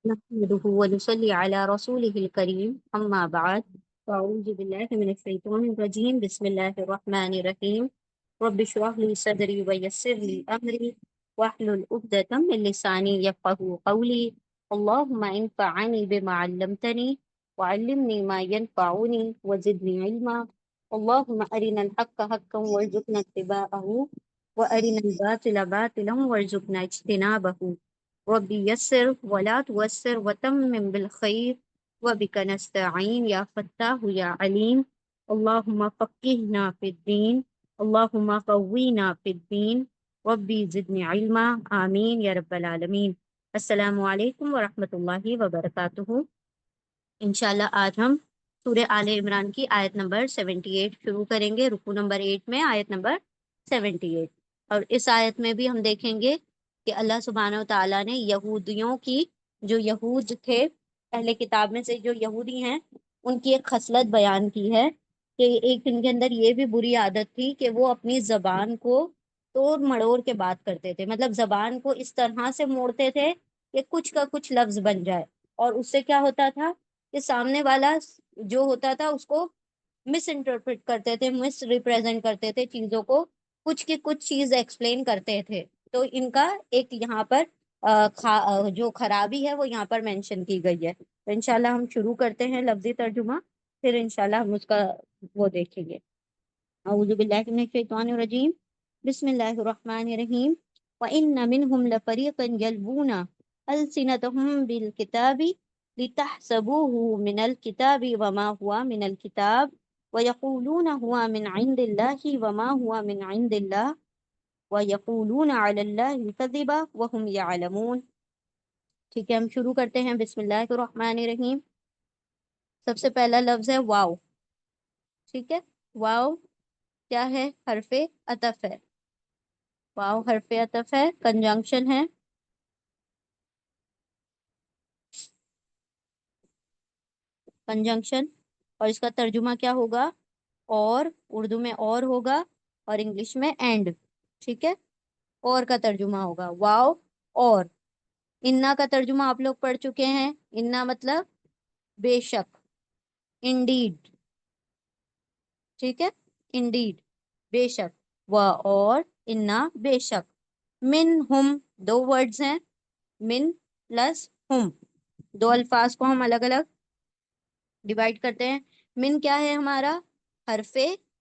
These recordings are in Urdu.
نحمده ونصلي على رسوله الكريم أما بعد فأعوذ بالله من الشيطان الرجيم بسم الله الرحمن الرحيم رب اشرح لي صدري ويسر لي أمري واحلل عقدة من لساني يفقهوا قولي اللهم انفعني بما علمتني وعلمني ما ينفعني وزدني علما اللهم أرنا الحق حقا وارزقنا اتباعه وأرنا الباطل باطلا وارزقنا اجتنابه ربي يسر ولا توسر وتمم بالخير وبك نستعين يا فتاح يا عليم اللهم فقهنا في الدين اللهم قوينا في الدين ربي زدني علما آمین یا رب العالمین۔ السلام علیکم ورحمۃ اللہ وبرکاتہ۔ انشاءاللہ آج ہم سورہ آل عمران کی آیت نمبر 78 شروع کریں گے، رکو نمبر 8 میں آیت نمبر 78۔ اور اس آیت میں بھی ہم دیکھیں گے کہ اللہ سبحانہ و تعالیٰ نے یہودیوں کی، جو یہود تھے پہلے کتاب میں سے جو یہودی ہیں، ان کی ایک خصلت بیان کی ہے کہ ایک ان کے اندر یہ بھی بری عادت تھی کہ وہ اپنی زبان کو توڑ مڑوڑ کے بات کرتے تھے، مطلب زبان کو اس طرح سے موڑتے تھے کہ کچھ کا کچھ لفظ بن جائے، اور اس سے کیا ہوتا تھا کہ سامنے والا جو ہوتا تھا اس کو مس انٹرپریٹ کرتے تھے، مس ریپریزنٹ کرتے تھے چیزوں کو، کچھ کی کچھ چیز ایکسپلین کرتے تھے۔ تو ان کا ایک یہاں پر جو خرابی ہے وہ یہاں پر مینشن کی گئی ہے۔ تو انشاءاللہ ہم شروع کرتے ہیں لفظی ترجمہ، پھر انشاءاللہ ہم اس کا وہ دیکھیں گے۔ اعوذ باللہ من الشیطان الرجیم بسم اللہ الرحمن الرحیم وَإِنَّ مِنْهُمْ لَفَرِيقًا يَلْوُونَ أَلْسِنَتَهُمْ بِالْكِتَابِ لِتَحْسَبُوهُ مِنَ الْكِتَابِ وَمَا هُوَ مِنَ الْكِتَابِ وَيَقُولُونَ هُوَ مِنْ عِنْدِ اللَّهِ وَمَا هُوَ مِنْ عِنْدِ اللَّهِ وَيَقُولُونَ عَلَى اللَّهِ الْكَذِبَ وَهُمْ يَعْلَمُونَ۔ ٹھیک ہے، ہم شروع کرتے ہیں۔ بسم اللہ الرحمن الرحیم۔ سب سے پہلا لفظ ہے واو۔ ٹھیک ہے، واو کیا ہے؟ حرف عطف ہے۔ واو حرف عطف ہے، کنجنکشن ہے۔ کنجنکشن، اور اس کا ترجمہ کیا ہوگا؟ اور، اردو میں اور ہوگا، اور انگلش میں اینڈ۔ ٹھیک ہے، اور کا ترجمہ ہوگا واو اور۔ انا کا ترجمہ آپ لوگ پڑھ چکے ہیں، انا مطلب بے شک، انڈیڈ۔ ٹھیک ہے، انڈیڈ بے شک، و اور، انا بے شک۔ من ہم، دو ورڈز ہیں، من پلس ہم، دو الفاظ کو ہم الگ الگ ڈیوائڈ کرتے ہیں۔ من کیا ہے ہمارا؟ حرف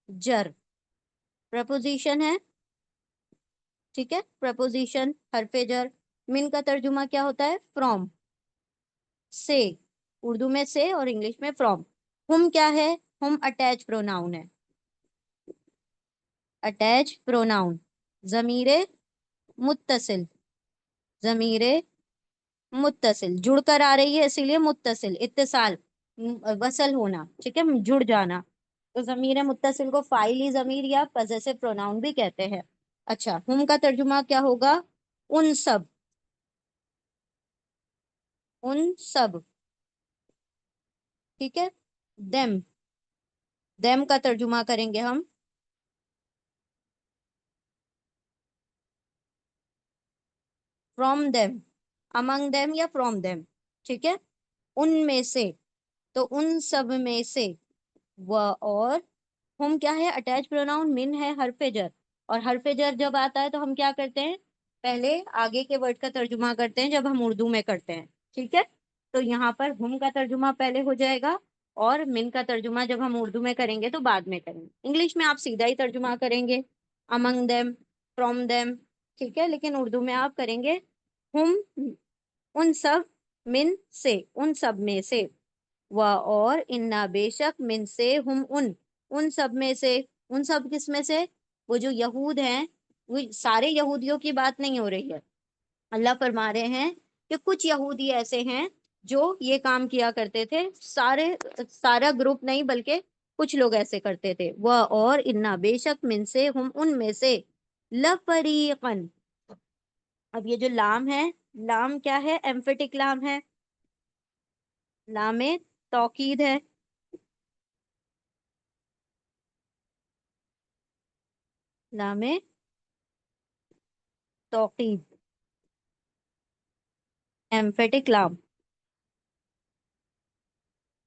جر، پرپوزیشن ہے۔ ٹھیک ہے، پرپوزیشن حرف جر۔ من کا ترجمہ کیا ہوتا ہے؟ فرام، سے، اردو میں سے اور انگلش میں فرام۔ ہم کیا ہے؟ ہم اٹیچ پروناؤن ہے، اٹیچ پروناؤن، ضمیر متصل، ضمیر متصل جڑ کر آ رہی ہے اسی لیے متصل، اتصال، وصل ہونا، ٹھیک ہے، جڑ جانا۔ تو ضمیر متصل کو فاعلی ضمیر یا پوزیسو پروناؤن بھی کہتے ہیں۔ اچھا، ہم کا ترجمہ کیا ہوگا؟ ان سب، ان سب۔ ٹھیک ہے، دیم، دیم کا ترجمہ کریں گے ہم فرام دیم، امنگ دیم یا فرام دیم۔ ٹھیک ہے، ان میں سے، تو ان سب میں سے۔ و اور، ہم کیا ہے؟ اٹیچ پروناؤن، من ہے حرف جر، اور حرف جر جب آتا ہے تو ہم کیا کرتے ہیں؟ پہلے آگے کے ورڈ کا ترجمہ کرتے ہیں جب ہم اردو میں کرتے ہیں۔ ٹھیک ہے، تو یہاں پر ہم کا ترجمہ پہلے ہو جائے گا، اور من کا ترجمہ جب ہم اردو میں کریں گے تو بعد میں کریں گے۔ انگلش میں آپ سیدھا ہی ترجمہ کریں گے، امنگ دیم، فرام دیم۔ ٹھیک ہے، لیکن اردو میں آپ کریں گے ہم، ان سب، من سے، ان سب میں سے۔ و اور، انا بے شک، من سے، ہم ان سب میں سے۔ ان سب کس میں سے؟ وہ جو یہود ہیں، وہ سارے یہودیوں کی بات نہیں ہو رہی ہے، اللہ فرما رہے ہیں کہ کچھ یہودی ایسے ہیں جو یہ کام کیا کرتے تھے، سارا گروپ نہیں بلکہ کچھ لوگ ایسے کرتے تھے۔ وہ اور، انا بے شک، من سے، ہم ان میں سے، لفریقن۔ اب یہ جو لام ہے، لام کیا ہے؟ ایمفیٹک لام ہے، لام توکید ہے۔ لام توقید، ایمفیٹک لام۔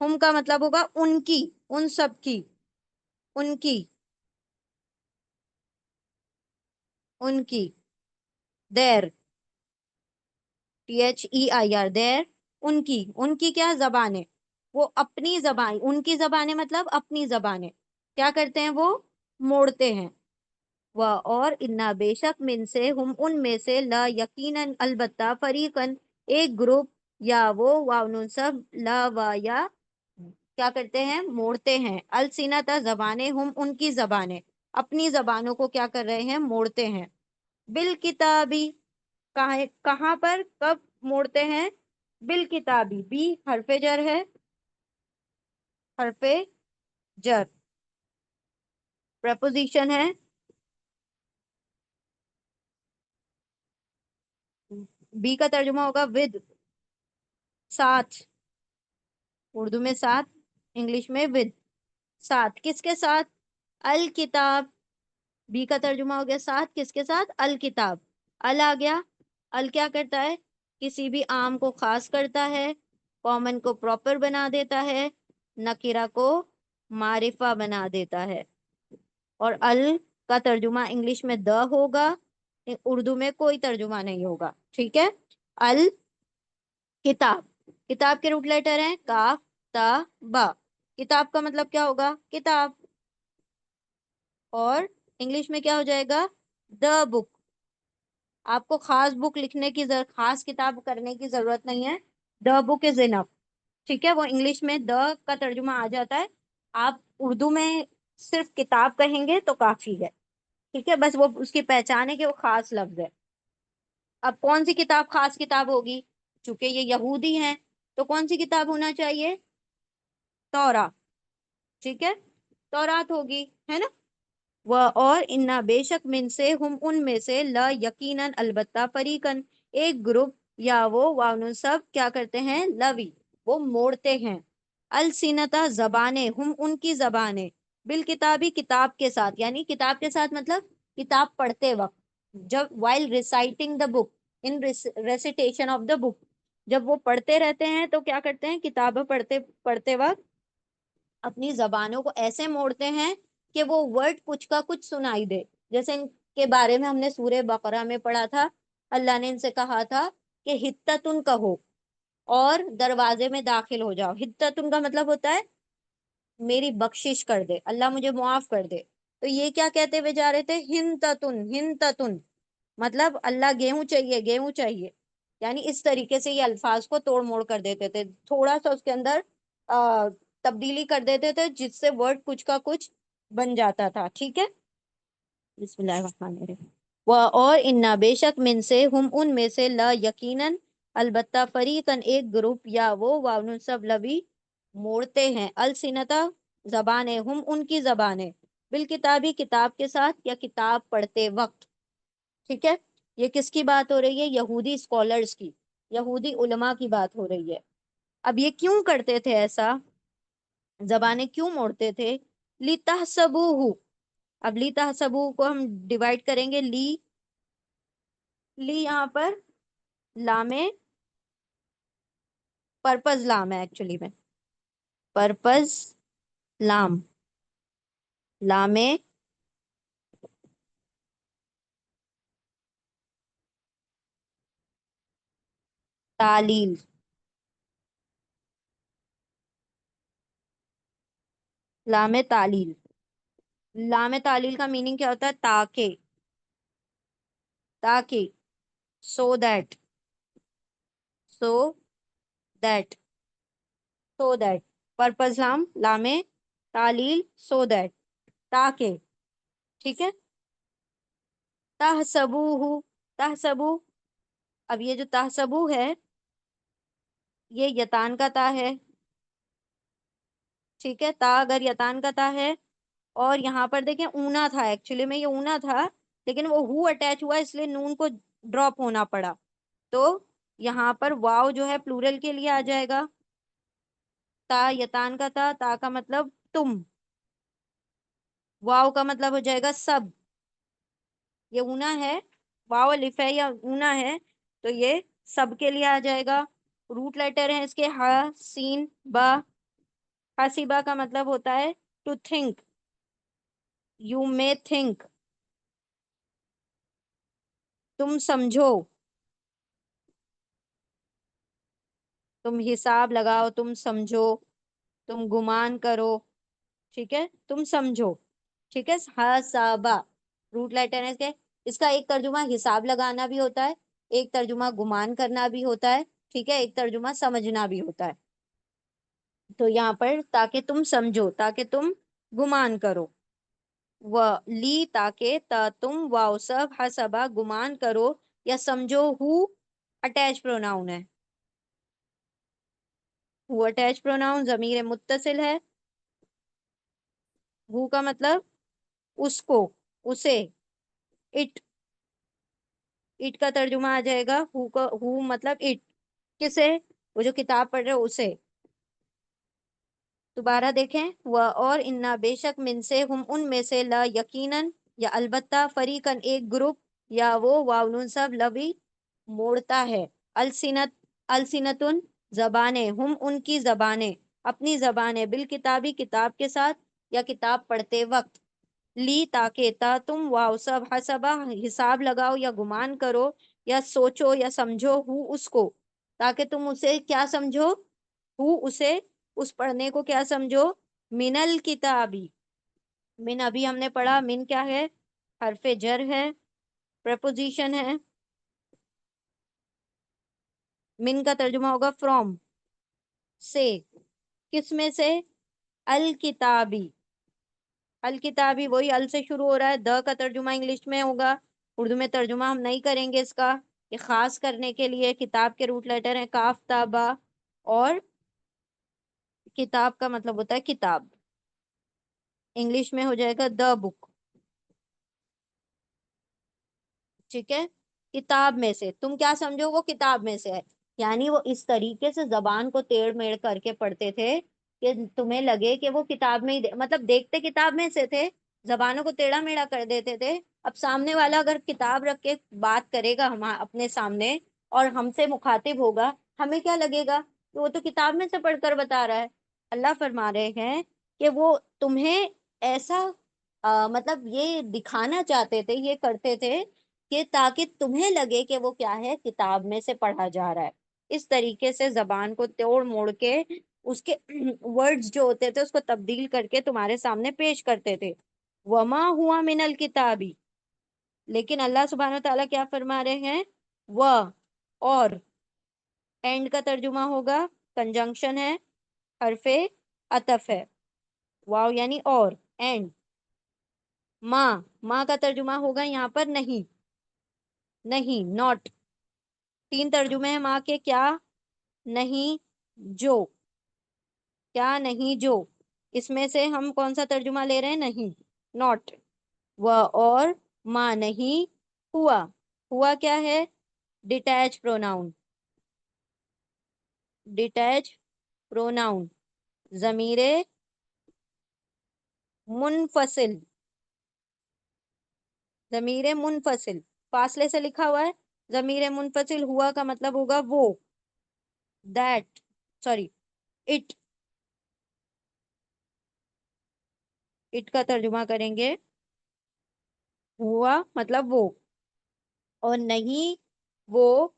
ہم کا مطلب ہوگا ان کی، ان سب کی، ان کی، ان کی، دیر، THEIR، دیر، ان کی کیا زبانیں، وہ اپنی زبان، ان کی زبانیں مطلب اپنی زبانیں کیا کرتے ہیں، وہ موڑتے ہیں. و اور انا بے شک من سے، ہم ان میں سے، لا یقیناً البتہ، فریقن ایک گروپ، یا وہ واو نون سب، لا و یا کیا کرتے ہیں، موڑتے ہیں، السینتا زبانیں، ہم ان کی زبانیں اپنی زبانوں کو کیا کر رہے ہیں، موڑتے ہیں. بالکتابی، کہاں پر، کب موڑتے ہیں، بالکتابی، بی حرف جر ہے، حرف جر، پریپوزیشن ہے، بی کا ترجمہ ہوگا ود، ساتھ، اردو میں ساتھ، انگلش میں ود، ساتھ، کس کے ساتھ، الکتاب، بی کا ترجمہ ہو گیا ساتھ، کس کے ساتھ، الکتاب. ال آ گیا، ال کیا کرتا ہے، کسی بھی عام کو خاص کرتا ہے، کامن کو پراپر بنا دیتا ہے، نکرہ کو معرفہ بنا دیتا ہے. اور ال کا ترجمہ انگلش میں دا ہوگا، اردو میں کوئی ترجمہ نہیں ہوگا. ٹھیک ہے. ال کتاب، کتاب کے روٹ لیٹر ہیں کاف، تا، با. کتاب کا مطلب کیا ہوگا، کتاب. اور انگلش میں کیا ہو جائے گا، دا بک. آپ کو خاص بک لکھنے کی خاص کتاب کرنے کی ضرورت نہیں ہے. دا بک از انف. ٹھیک ہے. وہ انگلش میں دا کا ترجمہ آ جاتا ہے، آپ اردو میں صرف کتاب کہیں گے تو کافی ہے. ٹھیک ہے. بس وہ اس کی پہچان ہے کہ وہ خاص لفظ ہے. اب کون سی کتاب خاص کتاب ہوگی، چونکہ یہ یہودی ہیں تو کون سی کتاب ہونا چاہیے، تورا. ٹھیک ہے. تورات ہوگی، ہے نا. وہ اور انا بے شک من سے، ہم ان میں سے، لا یقیناً البتہ، فریقن ایک گروپ، یا وہ واؤن سب کیا کرتے ہیں، لوی وہ موڑتے ہیں، السینتا زبانیں، ہم ان کی زبانیں، بالکتابی کتاب کے ساتھ، یعنی کتاب کے ساتھ مطلب کتاب پڑھتے وقت، جب while reciting the book, in recitation of the book، جب وہ پڑھتے رہتے ہیں تو کیا کرتے ہیں، کتابیں پڑھتے پڑھتے وقت اپنی زبانوں کو ایسے موڑتے ہیں کہ وہ ورڈ کچھ کا کچھ سنائی دے. جیسے ان کے بارے میں ہم نے سورہ بقرہ میں پڑھا تھا، اللہ نے ان سے کہا تھا کہ حتتن کہو اور دروازے میں داخل ہو جاؤ. حتتن کا مطلب ہوتا ہے میری بخشش کر دے، اللہ مجھے معاف کر دے. تو یہ کیا کہتے ہوئے جا رہے تھے، ہنتتن، ہنتتن مطلب اللہ گیہوں چاہیے، گیہوں چاہیے. یعنی اس طریقے سے یہ الفاظ کو توڑ موڑ کر دیتے تھے، تھوڑا سا اس کے اندر تبدیلی کر دیتے تھے، جس سے ورڈ کچھ کا کچھ بن جاتا تھا. ٹھیک ہے. بسم اللہ الرحمن الرحیم. اور انا بے شک من سے، ہم ان میں سے، لا یقیناً البتہ، فریقن ایک گروپ، یا وہ واؤن سب، لوی موڑتے ہیں، السنتا زبانیں، ہم ان کی زبانیں، بالکتابی کتاب کے ساتھ، یا کتاب پڑھتے وقت. ٹھیک ہے. یہ کس کی بات ہو رہی ہے، یہودی اسکالرز کی، یہودی علماء کی بات ہو رہی ہے. اب یہ کیوں کرتے تھے ایسا، زبانیں کیوں موڑتے تھے، لِتَحْسَبُوهُ. اب لِتَحْسَبُوهُ کو ہم ڈیوائڈ کریں گے، لی یہاں پر لام پرپز، لام ہے ایکچولی میں، پرپز لام، لام تعلیل. لام تعلیل، لام تعلیل کا میننگ کیا ہوتا ہے، تاکہ، تاکہ، so that, so that, so that. Purpose لام، لام تعلیل، سو دیٹ تاکہ. ٹھیک ہے. تحسبوہ، تحسبو، اب یہ جو تحسبو ہے یہ یتان کا تا ہے. ٹھیک ہے. تا اگر یتان کا تا ہے، اور یہاں پر دیکھیں اونا تھا، ایکچولی میں یہ اونا تھا لیکن وہ ہو اٹیچ ہوا اس لیے نون کو ڈراپ ہونا پڑا. تو یہاں پر واو جو ہے پلورل کے لیے آ جائے گا. تا یتان کا تا، تا کا مطلب تم، واو کا مطلب ہو جائے گا سب. یہ اونا ہے، واو الف ہے یا اونا ہے تو یہ سب کے لیے آ جائے گا. روٹ لیٹر ہیں اس کے ہا، سین، با. حسیبہ کا مطلب ہوتا ہے to think, you may think, تم سمجھو، تم حساب لگاؤ، تم سمجھو، تم گمان کرو، ٹھیک ہے، تم سمجھو، ٹھیک ہے. حسابہ روٹ لیٹر ہے اس کا ایک ترجمہ حساب لگانا بھی ہوتا ہے، ایک ترجمہ گمان کرنا بھی ہوتا ہے، ٹھیک ہے، ایک ترجمہ سمجھنا بھی ہوتا ہے. تو یہاں پر تاکہ تم سمجھو، تاکہ تم گمان کرو، و لی تاکہ، تا تم، واؤ سب، حسبا گمان کرو یا سمجھو، ہو اٹیچ پروناؤن ہے، ہو اٹیچ پروناؤن ضمیر متصل ہے. ہو کا مطلب اس کو، اسے، اٹ، اٹ کا ترجمہ آ جائے گا ہو کا، ہو مطلب اٹ، کسے، وہ جو کتاب پڑھ رہے اسے. دوبارہ دیکھیں، وہ اور انا بے شک، من سے، ہم ان میں سے، لا یقیناً یا البتہ، فریقاً ایک گروپ، یا وہ واو نون سب لوی موڑتا ہے، السنت، السنتن زبانیں، ہم ان کی زبانیں، اپنی زبانیں، بالکتابی کتاب کے ساتھ یا کتاب پڑھتے وقت. لی تاکہ، تا تم، واو سب، حسبا حساب لگاؤ یا گمان کرو یا سوچو یا سمجھو، ہو اس کو، تاکہ تم اسے کیا سمجھو، ہو اسے، اس پڑھنے کو کیا سمجھو، من الکتابی. من ابھی ہم نے پڑھا، من کیا ہے، حرف جر ہے، پریپوزیشن ہے. من کا ترجمہ ہوگا فرام، سے، کس میں سے، الکتابی. الکتابی وہی ال سے شروع ہو رہا ہے. دا کا ترجمہ انگلش میں ہوگا، اردو میں ترجمہ ہم نہیں کریں گے اس کا، یہ خاص کرنے کے لیے. کتاب کے روٹ لیٹر ہیں کاف تا با، اور کتاب کا مطلب ہوتا ہے کتاب، انگلش میں ہو جائے گا دا بک، ٹھیک ہے. کتاب میں سے، تم کیا سمجھو، وہ کتاب میں سے ہے. یعنی وہ اس طریقے سے زبان کو ٹیڑھ میڑ کر کے پڑھتے تھے کہ تمہیں لگے کہ وہ کتاب میں ہی مطلب دیکھتے کتاب میں سے تھے، زبانوں کو ٹیڑھا میڑا کر دیتے تھے. اب سامنے والا اگر کتاب رکھ کے بات کرے گا ہم اپنے سامنے اور ہم سے مخاطب ہوگا، ہمیں کیا لگے گا کہ وہ تو کتاب میں سے پڑھ کر بتا رہا ہے. اللہ فرما رہے ہیں کہ وہ تمہیں ایسا مطلب یہ دکھانا چاہتے تھے، یہ کرتے تھے کہ تاکہ تمہیں لگے کہ وہ کیا ہے، کتاب میں سے پڑھا جا رہا ہے. اس طریقے سے زبان کو توڑ موڑ کے اس کے ورڈز جو ہوتے تھے اس کو تبدیل کر کے تمہارے سامنے پیش کرتے تھے. وما ہوا من الکتابی، لیکن اللہ سبحانہ وتعالیٰ کیا فرما رہے ہیں، وہ، اور، اینڈ کا ترجمہ ہوگا کنجنکشن ہے، حرف عطف ہے، واو یعنی اور، اینڈ. ماں، ماں کا ترجمہ ہوگا یہاں پر نہیں، نہیں، ناٹ. تین ترجمے ہیں ماں کے، کیا، نہیں، جو. کیا نہیں جو، اس میں سے ہم کون سا ترجمہ لے رہے ہیں، نہیں، ناٹ. وہ اور ماں نہیں ہوا، ہوا کیا ہے، ڈیٹیچ پروناؤن، ڈیٹیچ پروناؤن ضمیر منفصل، ضمیر منفصل فاصلے سے لکھا ہوا ہے. ضمیر منفصل ہوا کا مطلب ہوگا وہ، دیٹ، سوری، اٹ. اٹ کا ترجمہ کریں گے ہوا مطلب وہ، اور نہیں وہ،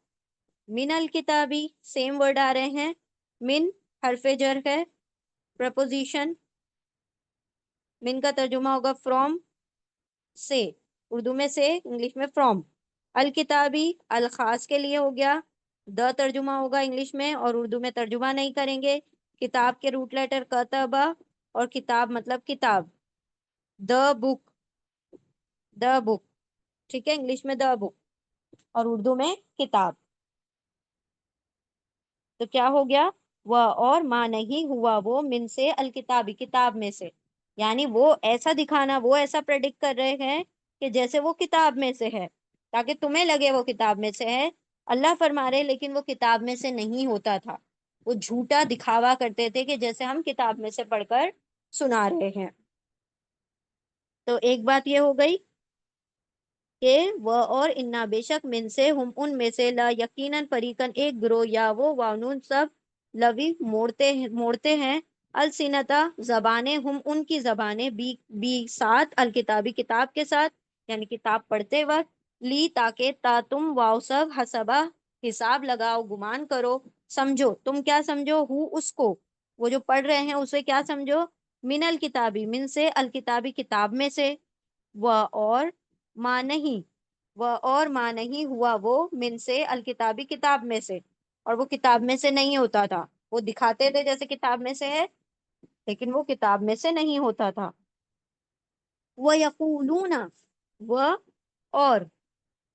من الکتابی سیم ورڈ آ رہے ہیں. من حرف جر ہے، پرپوزیشن. من کا ترجمہ ہوگا فرام، سے، اردو میں سے، انگلش میں فرام. الکتابی الخاص کے لیے ہو گیا، دا ترجمہ ہوگا انگلش میں، اور اردو میں ترجمہ نہیں کریں گے. کتاب کے روٹ لیٹر کتبہ، اور کتاب مطلب کتاب، دا بک، دا بک، ٹھیک ہے، انگلش میں دا بک اور اردو میں کتاب. تو کیا ہو گیا، وہ اور ماں نہیں ہوا وہ، من سے، الکتابی کتاب میں سے. یعنی وہ ایسا دکھانا، وہ ایسا پریڈکٹ کر رہے ہیں کہ جیسے وہ کتاب میں سے ہے، تاکہ تمہیں لگے وہ کتاب میں سے ہے. اللہ فرما رہے لیکن وہ کتاب میں سے نہیں ہوتا تھا، وہ جھوٹا دکھاوا کرتے تھے کہ جیسے ہم کتاب میں سے پڑھ کر سنا رہے ہیں. تو ایک بات یہ ہو گئی کہ وہ اور انا بے شک، من سے، ہم ان میں سے، لا یقیناً فریقاً ایک گروہ، یا وہ وانون سب، لوی موڑتے ہیں، السنتا زبانیں، ہم ان کی زبانیں، بی ساتھ، الکتابی کتاب کے ساتھ، یعنی کتاب پڑھتے وقت، لی تاکہ، تا تم، واؤ سب، حسبہ حساب لگاؤ، گمان کرو، سمجھو، تم کیا سمجھو، ہو اس کو، وہ جو پڑھ رہے ہیں اسے کیا سمجھو، من الکتابی، من سے، الکتابی کتاب میں سے، و اور، ما نہیں، و اور ما نہیں ہوا وہ، من سے، الکتابی کتاب میں سے، اور وہ کتاب میں سے نہیں ہوتا تھا، وہ دکھاتے تھے جیسے کتاب میں سے ہے لیکن وہ کتاب میں سے نہیں ہوتا تھا۔ وہ یقولون، وہ اور،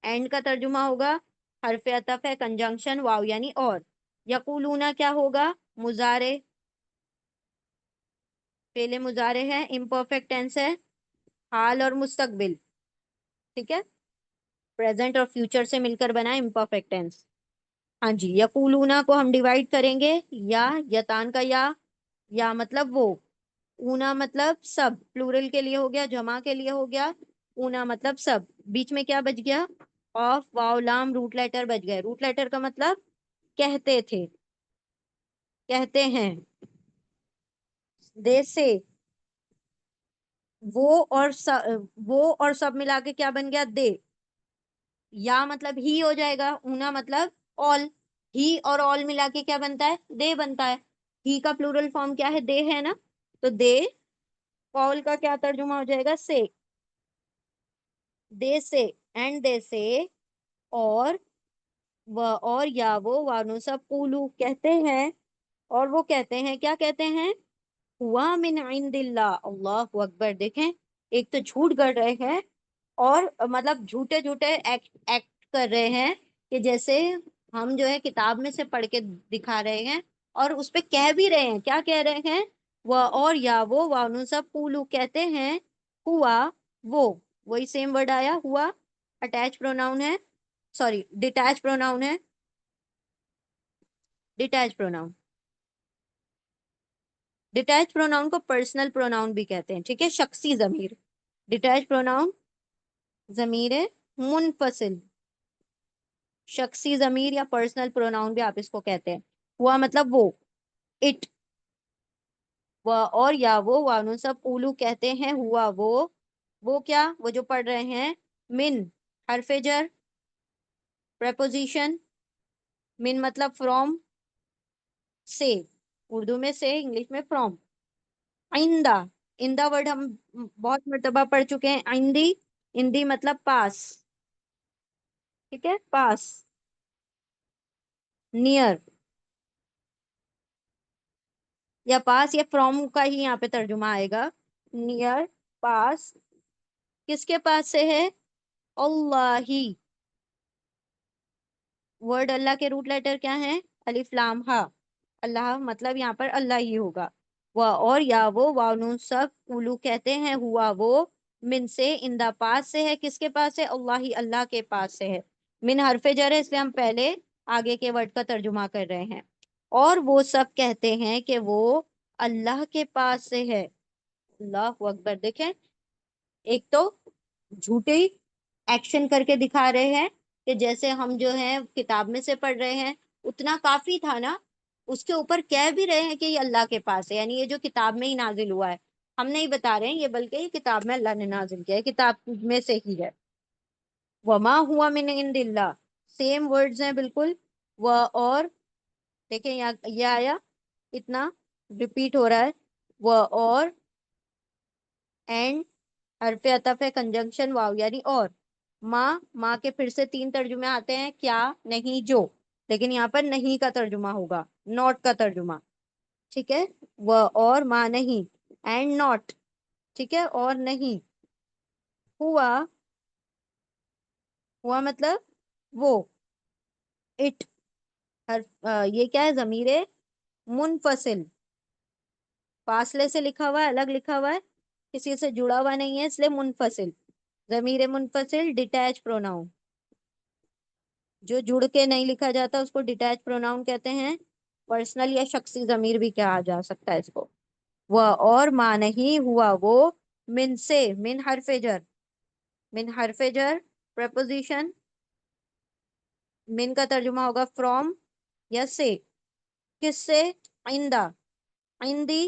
اینڈ کا ترجمہ ہوگا حرف عطف ہے، کنجنکشن، واو یعنی اور، یقولون کیا ہوگا، مضارع، فعل مضارع ہے، امپرفیکٹ ٹینس ہے، حال اور مستقبل، ٹھیک ہے، پریزنٹ اور فیوچر سے مل کر بنا امپرفیکٹ ٹینس۔ ہاں جی، یقولونا کو ہم ڈیوائڈ کریں گے، یا، یتان کا یا مطلب وہ، اونا مطلب سب، پلورل کے لیے ہو گیا، جمع کے لیے ہو گیا، اونا مطلب سب، بیچ میں کیا بچ گیا، آف، واو لام، روٹ لیٹر بچ گئے، روٹ لیٹر کا مطلب کہتے تھے، کہتے ہیں، دے سے، وہ اور سب ملا کے کیا بن گیا، دے، یا مطلب ہی ہو جائے گا، اونا مطلب آل، ہی اور آل ملا کے کیا بنتا ہے، دے بنتا ہے، ہی کا پلورل فارم کیا ہے، دے ہے نا، تو دے، آل کا کیا ترجمہ ہو جائے گا، سے، دے سے، اینڈ دے سے، اور، اور یا وہ، وانو سب، قولو کہتے ہیں، اور وہ کہتے ہیں، کیا کہتے ہیں، ہوا من عند اللہ، اللہ اکبر، دیکھیں ایک تو جھوٹ گڑ رہے ہیں، اور مطلب جھوٹے جھوٹے ایکٹ کر رہے ہیں کہ جیسے ہم جو ہے کتاب میں سے پڑھ کے دکھا رہے ہیں، اور اس پہ کہہ بھی رہے ہیں، کیا کہہ رہے ہیں، وہ اور یا وہ، وانو سب، قولو کہتے ہیں، ہوا وہ، وہی سیم ورڈ آیا، ہوا اٹیچ پروناؤن ہے، سوری ڈیٹیچ پروناؤن ہے، ڈیٹیچ پروناؤن، ڈیٹیچ پروناؤن کو پرسنل پروناؤن بھی کہتے ہیں، ٹھیک ہے، شخصی ضمیر، ڈیٹیچ پروناؤن ضمیر منفصل، شخصی ضمیر یا پرسنل پروناؤن بھی آپ اس کو کہتے ہیں، ہوا مطلب وہ، اٹ، اور یا وہ، وانو سب، قولو کہتے ہیں، ہوا وہ کیا، وہ جو پڑھ رہے ہیں، من حرف جر، پریپوزیشن، من مطلب فرام، سے، اردو میں سے، انگلش میں فرام، آئندہ، آئندہ ورڈ ہم بہت مرتبہ پڑھ چکے ہیں، آئندی، آئندی مطلب پاس، ٹھیک ہے، پاس، نیئر، یا پاس یا فرام کا ہی یہاں پہ ترجمہ آئے گا، نیئر، پاس، کس کے پاس سے ہے، اللہ ہی، ورڈ اللہ کے روٹ لیٹر کیا ہیں، الف لام ہا، اللہ مطلب یہاں پر اللہ ہی ہوگا، وہ اور یا وہ، وانون سب، قولو کہتے ہیں، ہوا وہ، من سے، اندہ پاس سے ہے، کس کے پاس ہے، اللہ ہی، اللہ کے پاس سے ہے، من حرف جر ہے اس لیے ہم پہلے آگے کے ورڈ کا ترجمہ کر رہے ہیں، اور وہ سب کہتے ہیں کہ وہ اللہ کے پاس سے ہے، اللہ اکبر، دیکھیں ایک تو جھوٹے ایکشن کر کے دکھا رہے ہیں کہ جیسے ہم جو ہے کتاب میں سے پڑھ رہے ہیں، اتنا کافی تھا نا، اس کے اوپر کہہ بھی رہے ہیں کہ یہ اللہ کے پاس ہے، یعنی یہ جو کتاب میں ہی نازل ہوا ہے، ہم نہیں بتا رہے ہیں یہ، بلکہ یہ کتاب میں اللہ نے نازل کیا ہے، کتاب میں سے ہی ہے، وما ہوا من عند اللہ، سیم ورڈز ہیں بالکل، وہ اور، دیکھیں یہ آیا اتنا ریپیٹ ہو رہا ہے، وہ اور، اینڈ حرف عطف ہے، کنجنکشن، واو یعنی اور، ماں کے پھر سے تین ترجمے آتے ہیں، کیا، نہیں، جو، لیکن یہاں پر نہیں کا ترجمہ ہوگا، نوٹ کا ترجمہ، ٹھیک ہے، وہ اور، ماں نہیں، اینڈ ناٹ، ٹھیک ہے، اور نہیں، ہوا، ہوا مطلب وہ، اٹ، یہ کیا ہے، ضمیر منفصل، فاصلے سے لکھا ہوا ہے، الگ لکھا ہوا ہے، کسی سے جڑا ہوا نہیں ہے، اس لیے منفصل، ضمیر منفصل، ڈیٹیچ پروناؤن، جو جڑ کے نہیں لکھا جاتا اس کو ڈیٹیچ پروناؤن کہتے ہیں، پرسنل یا شخصی ضمیر بھی کہا جا سکتا ہے اس کو، وہ اور، ماں نہیں، ہوا وہ، من سے، من حرف جر، من حرف جر، پریپوزیشن، من کا ترجمہ ہوگا فرام یا سے، کس سے، آئندہ، آئندی،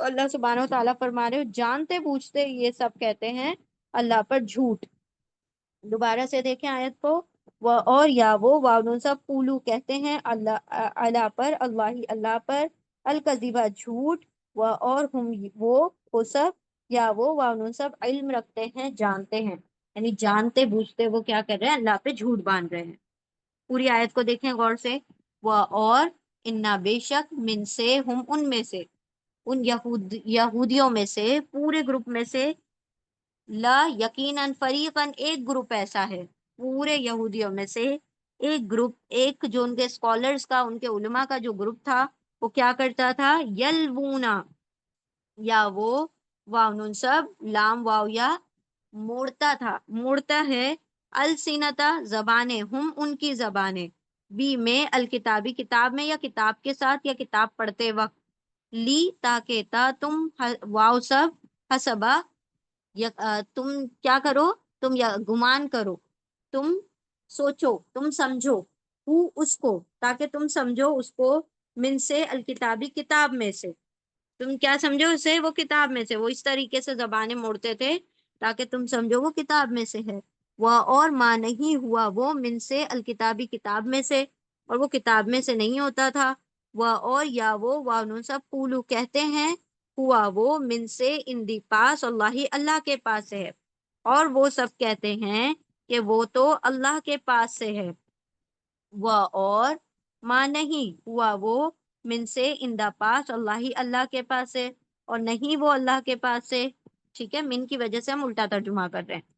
تو اللہ سبحانہ و تعالیٰ فرما رہے ہو جانتے بوجھتے یہ سب کہتے ہیں اللہ پر جھوٹ۔ دوبارہ سے دیکھیں آیت کو، وہ اور یا وہ واؤ سب پولو کہتے ہیں اللہ پر، اللہ پر، الکذبہ جھوٹ، وہ اور ہم وہ سب یا وہ واؤ سب علم رکھتے ہیں جانتے ہیں، یعنی جانتے بوجھتے وہ کیا کر رہے ہیں اللہ پہ جھوٹ باندھ رہے ہیں۔ پوری آیت کو دیکھیں غور سے، وہ اور انا بے شک من سے ہم ان میں سے، ان یہودیوں میں سے، پورے گروپ میں سے، لا یقیناً فریقاً ایک گروپ ایسا ہے، پورے یہودیوں میں سے ایک گروپ، ایک جو ان کے اسکالرز کا، ان کے علماء کا جو گروپ تھا وہ کیا کرتا تھا، یلوونا، یا وہ واو نون سب لام واو یا موڑتا تھا، موڑتا ہے، السینتا زبانیں، ہم ان کی زبانیں، بی میں الکتابی کتاب میں یا کتاب کے ساتھ یا کتاب پڑھتے وقت، لی تاکہ تا تم واو سب حسبا تم کیا کرو، تم یا گمان کرو، تم سوچو، تم سمجھو، اس کو، تاکہ تم سمجھو اس کو، من سے الکتابی کتاب میں سے، تم کیا سمجھو اسے، وہ کتاب میں سے، وہ اس طریقے سے زبانیں موڑتے تھے تاکہ تم سمجھو وہ کتاب میں سے ہے، وہ اور ما نہیں ہوا وہ من سے الکتابی کتاب میں سے، اور وہ کتاب میں سے نہیں ہوتا تھا، وہ اور یا وہ وانو سب پولو کہتے ہیں، ہوا وہ من سے ان دی پاس اللہ کے پاس سے ہے، اور وہ سب کہتے ہیں کہ وہ تو اللہ کے پاس سے ہے، وہ اور ماں نہیں ہوا وہ من سے ان دا پاس اللہ کے پاس سے، اور نہیں وہ اللہ کے پاس سے، ٹھیک ہے، من کی وجہ سے ہم الٹا ترجمہ کر رہے ہیں،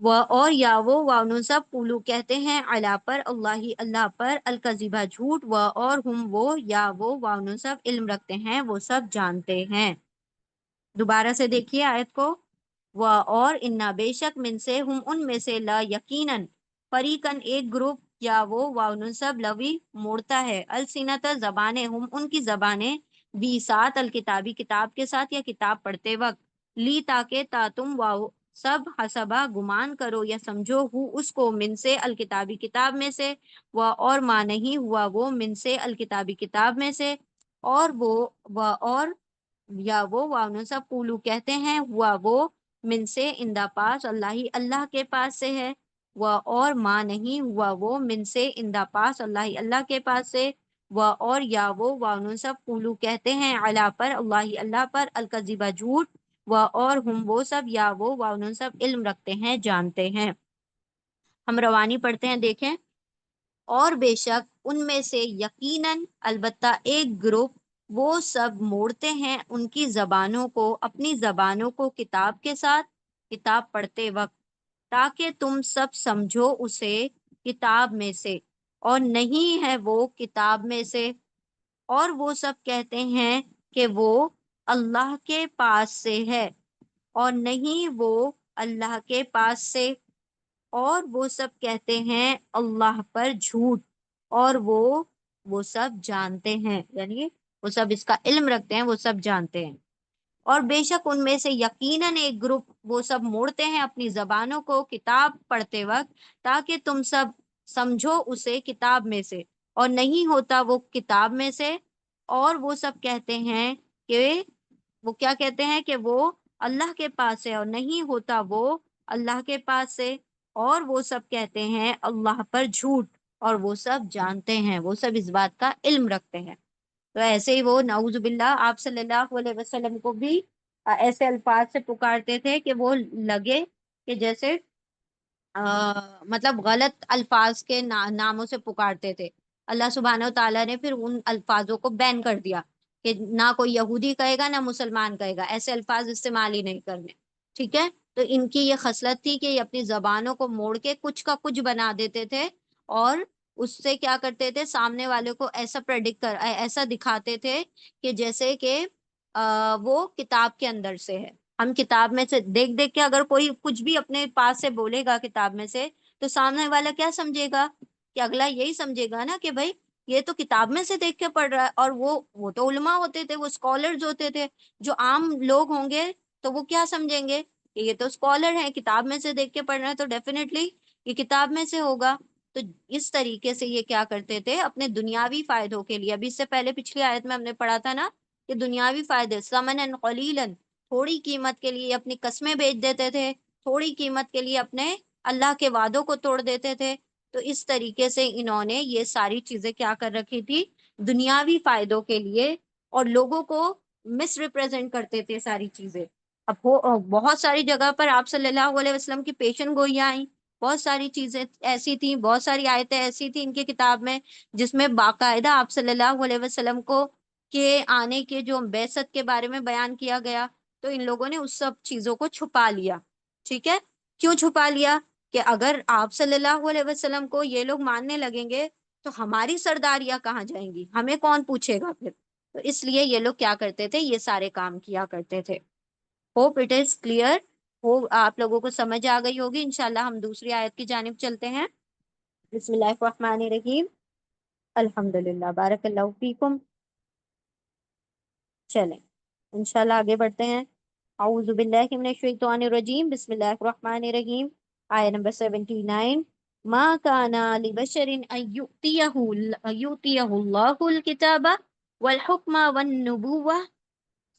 وہ اور یا وہ وانو سب پولو کہتے ہیں اللہ پر، اللہ پر، الکذبہ جھوٹ، وہ اور ہم وہ یا وہ وانو سب علم رکھتے ہیں، وہ سب جانتے ہیں۔ دوبارہ سے دیکھیے آیت کو، وہ اور انا بے شک من سے ہم ان میں سے، لا یقیناً فریقاً ایک گروپ، یا وہ واؤن سب لوی موڑتا ہے، السینت زبانیں، ہم ان کی زبانیں، بھی ساتھ الکتابی کتاب کے ساتھ یا کتاب پڑھتے وقت، لی تاکہ تا تم واؤ سب حسبا گمان کرو یا سمجھو، ہو اس کو، من سے الکتابی کتاب میں سے، وہ اور ما نہیں ہوا وہ من سے الکتابی کتاب میں سے، اور وہ اور یا وہ واؤن سب پولو کہتے ہیں، ہوا وہ من سے ان دا پاس اللہ کے پاس سے ہے، وہ اور ما نہیں ہوا وہ من سے ان دا پاس اللہ کے پاس سے، وہ اور یا وہ واؤن سب پولو کہتے ہیں اللہ پر، اللہ پر، الکذبہ جھوٹ، وہ اور ہم وہ سب یا وہ واؤن سب علم رکھتے ہیں جانتے ہیں۔ ہم روانی پڑھتے ہیں، دیکھیں، اور بے شک ان میں سے یقیناً البتہ ایک گروپ، وہ سب موڑتے ہیں ان کی زبانوں کو، اپنی زبانوں کو کتاب کے ساتھ، کتاب پڑھتے وقت، تاکہ تم سب سمجھو اسے کتاب میں سے، اور نہیں ہے وہ کتاب میں سے، اور وہ سب کہتے ہیں کہ وہ اللہ کے پاس سے ہے، اور نہیں وہ اللہ کے پاس سے، اور وہ سب کہتے ہیں اللہ پر جھوٹ، اور وہ سب جانتے ہیں، یعنی وہ سب اس کا علم رکھتے ہیں، وہ سب جانتے ہیں، اور بے شک ان میں سے یقیناً ایک گروپ، وہ سب موڑتے ہیں اپنی زبانوں کو کتاب پڑھتے وقت، تاکہ تم سب سمجھو اسے کتاب میں سے، اور نہیں ہوتا وہ کتاب میں سے، اور وہ سب کہتے ہیں کہ وہ کیا کہتے ہیں کہ وہ اللہ کے پاس ہے، اور نہیں ہوتا وہ اللہ کے پاس سے، اور وہ سب کہتے ہیں اللہ پر جھوٹ، اور وہ سب جانتے ہیں، وہ سب اس بات کا علم رکھتے ہیں۔ تو ایسے ہی وہ نعوذ باللہ آپ صلی اللہ علیہ وسلم کو بھی ایسے الفاظ سے پکارتے تھے کہ وہ لگے کہ جیسے مطلب غلط الفاظ کے ناموں سے پکارتے تھے۔ اللہ سبحانہ و تعالیٰ نے پھر ان الفاظوں کو بین کر دیا کہ نہ کوئی یہودی کہے گا نہ مسلمان کہے گا، ایسے الفاظ استعمال ہی نہیں کرنے، ٹھیک ہے۔ تو ان کی یہ خصلت تھی کہ یہ اپنی زبانوں کو موڑ کے کچھ کا کچھ بنا دیتے تھے، اور اس سے کیا کرتے تھے، سامنے والے کو ایسا ایسا دکھاتے تھے کہ جیسے کہ وہ کتاب کے اندر سے ہے۔ ہم کتاب میں سے دیکھ دیکھ کے اگر کوئی کچھ بھی اپنے پاس سے بولے گا کتاب میں سے، تو سامنے والا کیا سمجھے گا، کہ اگلا یہی سمجھے گا نا کہ بھائی یہ تو کتاب میں سے دیکھ کے پڑھ رہا ہے، اور وہ تو علماء ہوتے تھے، وہ اسکالرز ہوتے تھے، جو عام لوگ ہوں گے تو وہ کیا سمجھیں گے کہ یہ تو اسکالر ہیں، کتاب میں سے دیکھ کے پڑھ رہے ہیں، تو ڈیفینیٹلی یہ کتاب میں سے ہوگا۔ تو اس طریقے سے یہ کیا کرتے تھے اپنے دنیاوی فائدوں کے لیے، ابھی اس سے پہلے پچھلی آیت میں ہم نے پڑھا تھا نا کہ دنیاوی فائدے، ثمنًا قلیلا، تھوڑی قیمت کے لیے اپنی قسمیں بیچ دیتے تھے، تھوڑی قیمت کے لیے اپنے اللہ کے وعدوں کو توڑ دیتے تھے. تو اس طریقے سے انہوں نے یہ ساری چیزیں کیا کر رکھی تھی، دنیاوی فائدوں کے لیے، اور لوگوں کو مس ریپرزینٹ کرتے تھے ساری چیزیں. اب بہت ساری جگہ پر آپ صلی اللہ علیہ وسلم کی پیشن گوئیاں آئیں، بہت ساری چیزیں ایسی تھیں، بہت ساری آیتیں ایسی تھیں ان کی کتاب میں جس میں باقاعدہ آپ صلی اللہ علیہ وسلم کو کے آنے کے جو بعثت کے بارے میں بیان کیا گیا. تو ان لوگوں نے اس سب چیزوں کو چھپا لیا. ٹھیک ہے، کیوں چھپا لیا؟ کہ اگر آپ صلی اللہ علیہ وسلم کو یہ لوگ ماننے لگیں گے تو ہماری سرداریاں کہاں جائیں گی، ہمیں کون پوچھے گا پھر. تو اس لیے یہ لوگ کیا کرتے تھے، یہ سارے کام کیا کرتے تھے. ہوپ اٹ از کلیئر، ہو آپ لوگوں کو سمجھ آ گئی ہوگی. انشاءاللہ ہم دوسری آیت کی جانب چلتے ہیں. بسم اللہ الرحمن الرحیم. الحمد للہ، بارک اللہ فیکم. چلیں انشاءاللہ آگے بڑھتے ہیں. اعوذ باللہ من الشیطان الرجیم، بسم اللہ الرحمن الرحیم. آیت نمبر 79. ما کان لبشر ان یؤتیہ اللہ الکتاب والحکم والنبوہ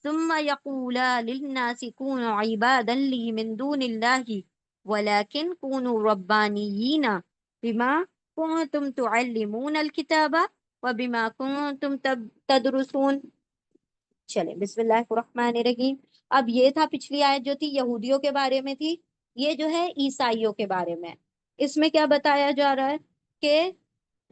ثم يقول للناس كونوا عبادا لي من دون الله ولكن كونوا ربانيين بما كنتم تعلمون الكتاب وبما كنتم تدرسون. چلیں بسم اللہ الرحمن الرحیم. اب یہ تھا پچھلی آیت جو تھی یہودیوں کے بارے میں تھی، یہ جو ہے عیسائیوں کے بارے میں. اس میں کیا بتایا جا رہا ہے کہ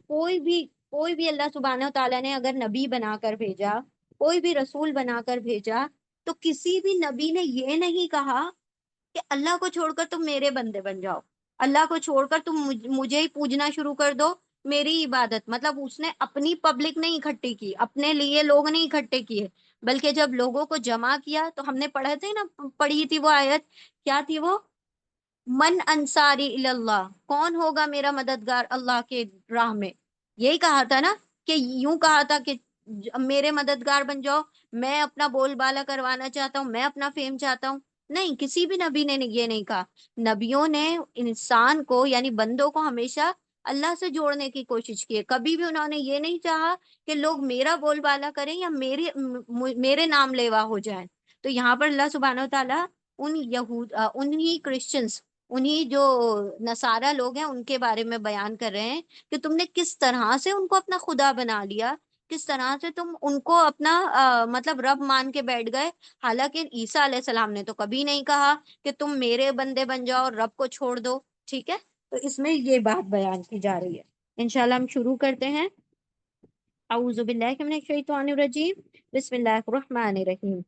کوئی بھی اللہ سبحانہ و تعالیٰ نے اگر نبی بنا کر بھیجا، کوئی بھی رسول بنا کر بھیجا، تو کسی بھی نبی نے یہ نہیں کہا کہ اللہ کو چھوڑ کر تم میرے بندے بن جاؤ، اللہ کو چھوڑ کر تم مجھے ہی پوجنا شروع کر دو، میری عبادت. مطلب اس نے اپنی پبلک نہیں اکٹھی کی، اپنے لیے لوگ نہیں اکٹھے کیے، بلکہ جب لوگوں کو جمع کیا تو ہم نے پڑھے تھے نا، پڑھی تھی وہ آیت، کیا تھی وہ؟ من انصاری اللہ، کون ہوگا میرا مددگار اللہ کے راہ میں. یہی کہا تھا نا، کہ یوں کہا تھا کہ میرے مددگار بن جاؤ، میں اپنا بول بالا کروانا چاہتا ہوں، میں اپنا فیم چاہتا ہوں. نہیں، کسی بھی نبی نے یہ نہیں کہا. نبیوں نے انسان کو یعنی بندوں کو ہمیشہ اللہ سے جوڑنے کی کوشش کی ہے. کبھی بھی انہوں نے یہ نہیں چاہا کہ لوگ میرا بول بالا کریں یا میرے نام لیوا ہو جائیں. تو یہاں پر اللہ سبحانہ و تعالیٰ انہی کرسچنس، انہی جو نصارہ لوگ ہیں ان کے بارے میں بیان کر رہے ہیں کہ تم نے کس طرح سے ان کو اپنا خدا بنا لیا، کس طرح سے تم ان کو اپنا مطلب رب مان کے بیٹھ گئے. حالانکہ عیسیٰ علیہ السلام نے تو کبھی نہیں کہا کہ تم میرے بندے بن جاؤ اور رب کو چھوڑ دو. ٹھیک ہے، تو اس میں یہ بات بیان کی جا رہی ہے. انشاءاللہ ہم شروع کرتے ہیں. اعوذ باللہ من الشیطان الرجیم، بسم اللہ الرحمن الرحیم.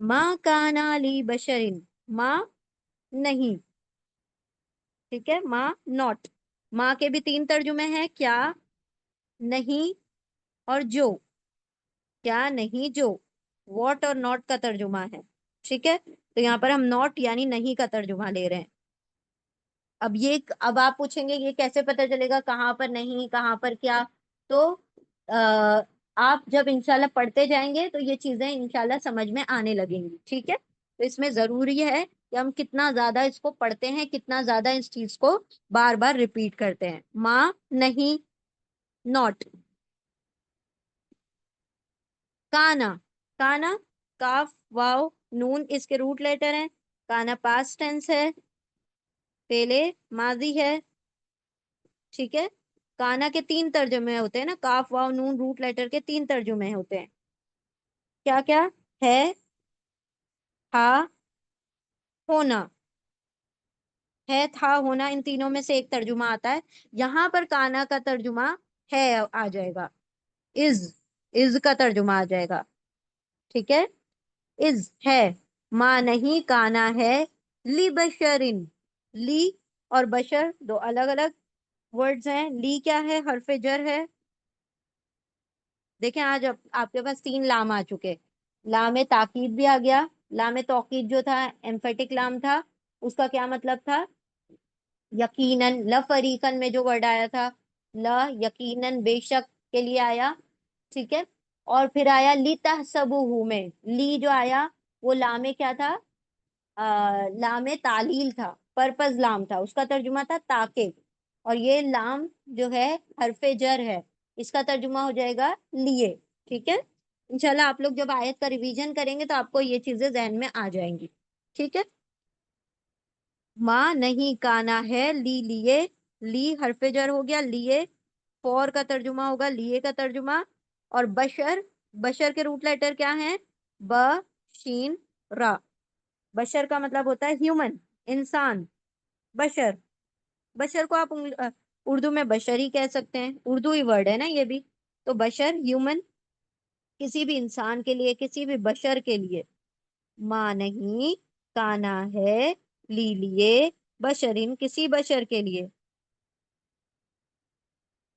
ما کانا لی بشرین، ما نہیں، ٹھیک ہے، ما ناٹ. ما کے بھی تین ترجمے ہیں، کیا، نہیں، اور جو. کیا، نہیں، جو واٹ اور ناٹ کا ترجمہ ہے. ٹھیک ہے، تو یہاں پر ہم ناٹ یعنی نہیں کا ترجمہ لے رہے ہیں. اب آپ پوچھیں گے یہ کیسے پتہ چلے گا کہاں پر نہیں کہاں پر کیا. تو آپ جب انشاءاللہ پڑھتے جائیں گے تو یہ چیزیں انشاءاللہ سمجھ میں آنے لگیں گی. ٹھیک ہے، تو اس میں ضروری ہے کہ ہم کتنا زیادہ اس کو پڑھتے ہیں، کتنا زیادہ اس چیز کو بار بار ریپیٹ کرتے ہیں. ماں نہیں، ناٹ. کانا، کانا، کاف واو نون اس کے روٹ لیٹر ہیں. کانا پاسٹ ٹینس ہے، پہلے ماضی ہے. ٹھیک ہے، کانا کے تین ترجمے ہوتے ہیں نا، کاف واو نون روٹ لیٹر کے تین ترجمے ہوتے ہیں. کیا کیا ہے؟ تھا، ہونا. ہے، تھا، ہونا، ان تینوں میں سے ایک ترجمہ آتا ہے. یہاں پر کانا کا ترجمہ ہے آ جائے گا، از کا ترجمہ آ جائے گا. ٹھیک ہے، از ہے، ماں نہیں، کانا ہے. لی بشرن، لی اور بشر دو الگ الگ ورڈز ہیں. لی کیا ہے؟ حرف جر ہے. دیکھیں آج آپ کے پاس تین لام آ چکے. لام تاکید بھی آ گیا. لام توقید جو تھا ایمفیٹک لام تھا، اس کا کیا مطلب تھا؟ یقیناً. لفریقاً میں جو ورڈ آیا تھا، لا یقیناً بے شک کے لیے آیا. ٹھیک ہے، اور پھر آیا لی تحسبوہ میں. لی جو آیا وہ لام کیا تھا؟ لام تعلیل تھا، پرپز لام تھا، اس کا ترجمہ تھا تاکہ. اور یہ لام جو ہے حرف جر ہے. اس کا ترجمہ ہو جائے گا لیے. ٹھیک ہے, انشاءاللہ آپ لوگ جب آیت کا ریویژن کریں گے تو آپ کو یہ چیزیں ذہن میں آ جائیں گی. ٹھیک ہے, ماں نہیں کانا ہے لی لیے, لی حرف جر ہو گیا, لیے فور کا ترجمہ ہوگا لیے کا ترجمہ. اور بشر, بشر کے روٹ لیٹر کیا ہیں؟ ب شین را. بشر کا مطلب ہوتا ہے ہیومن, انسان. بشر, بشر کو آپ اردو میں بشر ہی کہہ سکتے ہیں, اردو ہی ورڈ ہے نا یہ بھی. تو بشر ہیومن, کسی بھی انسان کے لیے, کسی بھی بشر کے لیے. ماں نہیں کانا ہے لی لیے, بشرین کسی بشر کے لیے.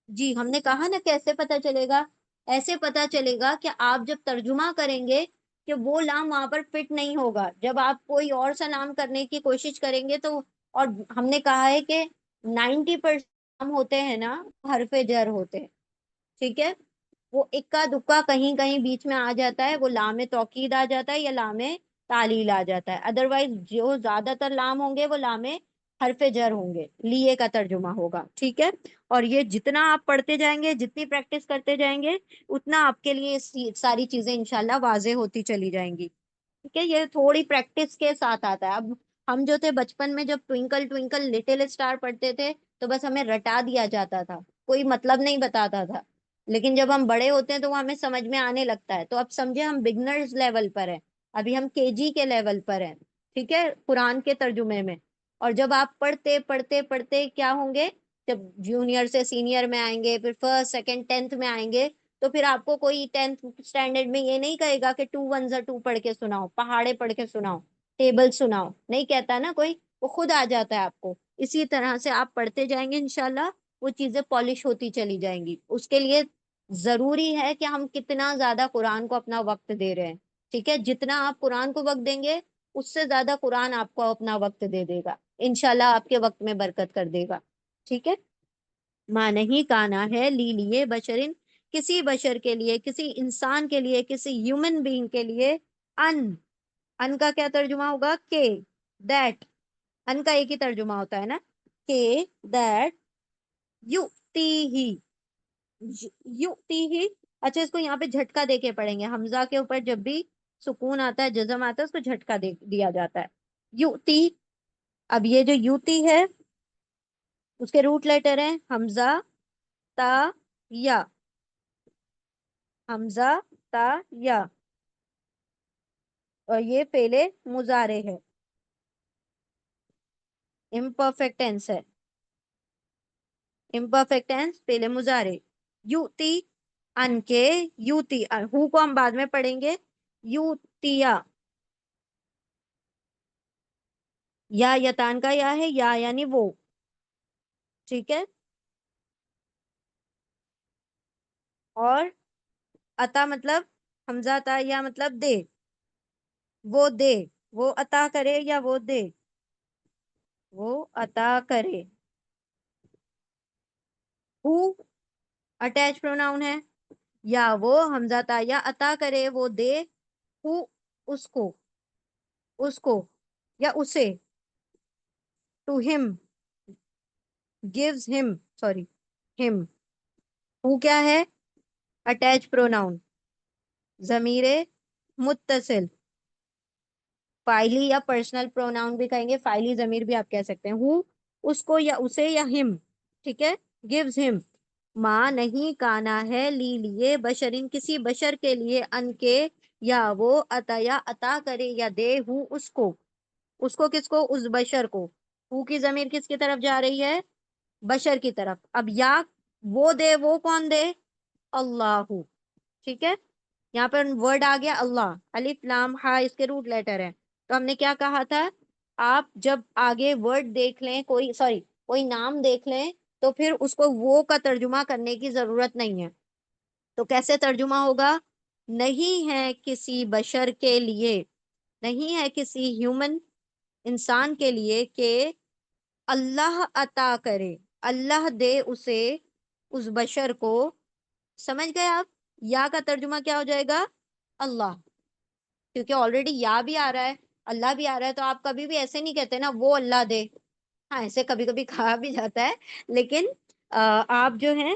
جی ہم نے کہا نا کیسے پتا چلے گا, ایسے پتا چلے گا کہ آپ جب ترجمہ کریں گے کہ وہ لام وہاں پر فٹ نہیں ہوگا. جب آپ کوئی اور سا نام کرنے کی کوشش کریں گے تو, اور ہم نے کہا ہے کہ 90% نام ہوتے ہیں نا حرف جر ہوتے ہیں. ٹھیک ہے, وہ اکا دکا کہیں کہیں بیچ میں آ جاتا ہے, وہ لام توکید آ جاتا ہے یا لام تعلیل آ جاتا ہے. ادروائز جو زیادہ تر لام ہوں گے وہ لام حرف جر ہوں گے, لیے کا ترجمہ ہوگا. ٹھیک ہے, اور یہ جتنا آپ پڑھتے جائیں گے, جتنی پریکٹس کرتے جائیں گے, اتنا آپ کے لیے ساری چیزیں انشاءاللہ واضح ہوتی چلی جائیں گی. ٹھیک ہے, یہ تھوڑی پریکٹس کے ساتھ آتا ہے. اب ہم جو تھے بچپن میں جب ٹوئنکل ٹوئنکل لٹل اسٹار پڑھتے تھے تو بس ہمیں رٹا دیا جاتا تھا, کوئی مطلب نہیں بتاتا تھا. لیکن جب ہم بڑے ہوتے ہیں تو وہ ہمیں سمجھ میں آنے لگتا ہے. تو اب سمجھے ہم بگنرز لیول پر ہیں, ابھی ہم کے جی کے لیول پر ہیں. ٹھیک ہے, قرآن کے ترجمے میں. اور جب آپ پڑھتے پڑھتے پڑھتے کیا ہوں گے, جب جونیئر سے سینئر میں آئیں گے, پھر فرسٹ سیکنڈ 10th میں آئیں گے, تو پھر آپ کو کوئی 10th اسٹینڈرڈ میں یہ نہیں کہے گا کہ 2 1 2 پڑھ کے سناؤ, پہاڑے پڑھ کے سناؤ, ٹیبل سناؤ, نہیں کہتا نا کوئی, وہ خود آ جاتا ہے آپ کو. اسی طرح سے آپ پڑھتے جائیں گے انشاءاللہ وہ چیزیں پالش ہوتی چلی جائیں گی. اس کے لیے ضروری ہے کہ ہم کتنا زیادہ قرآن کو اپنا وقت دے رہے ہیں. ٹھیک ہے, جتنا آپ قرآن کو وقت دیں گے اس سے زیادہ قرآن آپ کو اپنا وقت دے دے گا, انشاءاللہ آپ کے وقت میں برکت کر دے گا. ٹھیک ہے, ماں نہیں کانا ہے لی لیے, بشرین کسی بشر کے لیے, کسی انسان کے لیے, کسی ہیومن بینگ کے لیے. ان, ان کا کیا ترجمہ ہوگا؟ کہ, دیٹ. ان کا ایک ہی ترجمہ ہوتا ہے نا, کہ دیٹ یؤتی ہی, یؤتی ہی. اچھا, اس کو یہاں پہ جھٹکا دے کے پڑھیں گے. حمزہ کے اوپر جب بھی سکون آتا ہے, جزم آتا ہے, اس کو جھٹکا دے دیا جاتا ہے. یؤتی, اب یہ جو یوتی ہے اس کے روٹ لیٹر ہیں حمزہ تا یا, حمزہ تا یا, اور یہ پہلے مضارع ہے, امپرفیکٹ ٹینس ہے, امپرفیکٹ ٹینس پہلے مضارع. یوتی ان کے, یوتی ہو کو ہم بعد میں پڑھیں گے, یوتیا, یا یتان کا یا ہے, یا یعنی وہ. ٹھیک ہے, اور عطا مطلب, حمزہ تا یا مطلب دے, وہ دے, وہ عطا کرے یا وہ دے, وہ عطا کرے. ہو اٹیچ پروناؤن ہے, یا وہ حمزہ تا یا عطا کرے, وہ دے, ہو اس کو, اس کو یا اسے, ٹو ہم, gives him, sorry, him. ہو کیا ہے؟ اٹیچ پروناؤن, ضمیر متصل, فائلی یا پرسنل پروناؤن بھی کہیں گے, فائلی ضمیر بھی آپ کہہ سکتے ہیں. ہو اس کو یا اسے یا ہم. ٹھیک ہے, gives him. ماں نہیں کانا ہے لی لیے, بشرین کسی بشر کے لیے, ان کے یا وہ, عطا یا عطا کرے یا دے, ہو اس کو, اس کو کس کو؟ اس بشر کو. ہو کی ضمیر کس کی طرف جا رہی ہے؟ بشر کی طرف. اب یا وہ دے, وہ کون دے؟ اللہ. ٹھیک ہے, یہاں پر ورڈ آ گیا اللہ, الف لام ہا اس کے روٹ لیٹر ہیں. تو ہم نے کیا کہا تھا, آپ جب آگے ورڈ دیکھ لیں, کوئی سوری کوئی نام دیکھ لیں, تو پھر اس کو وہ کا ترجمہ کرنے کی ضرورت نہیں ہے. تو کیسے ترجمہ ہوگا؟ نہیں ہے کسی بشر کے لیے, نہیں ہے کسی ہیومن انسان کے لیے کہ اللہ عطا کرے, اللہ دے اسے, اس بشر کو. سمجھ گئے آپ؟ یا کا ترجمہ کیا ہو جائے گا؟ اللہ, کیونکہ آلریڈی یا بھی آ رہا ہے, اللہ بھی آ رہا ہے. تو آپ کبھی بھی ایسے نہیں کہتے نا وہ اللہ دے, ہاں ایسے کبھی کبھی کہا بھی جاتا ہے, لیکن آپ جو ہیں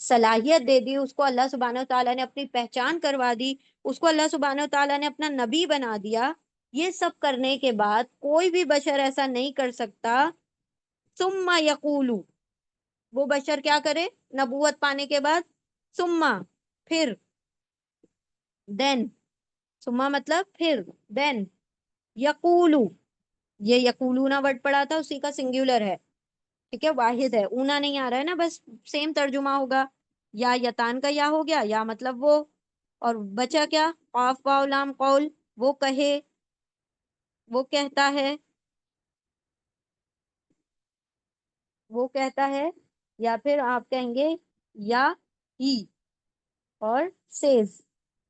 صلاحیت دے دی اس کو، اللہ سبحانہ و تعالیٰ نے اپنی پہچان کروا دی اس کو، اللہ سبحانہ و تعالیٰ نے اپنا نبی بنا دیا، یہ سب کرنے کے بعد کوئی بھی بشر ایسا نہیں کر سکتا ثم یقولو، وہ بشر کیا کرے نبوت پانے کے بعد، ثم پھر، دین، ثم مطلب پھر، دین یقولو، یہ یقولونا ورڈ پڑا تھا اسی کا سنگولر ہے، ٹھیک ہے، واحد ہے، اونا نہیں آ رہا ہے نا، بس سیم ترجمہ ہوگا، یا یتان کا یا ہو گیا، یا مطلب وہ، اور بچا کیا، قاف واو لام قول، وہ کہے، وہ کہتا ہے، وہ کہتا ہے، یا پھر آپ کہیں گے یا ہی، اور سیز،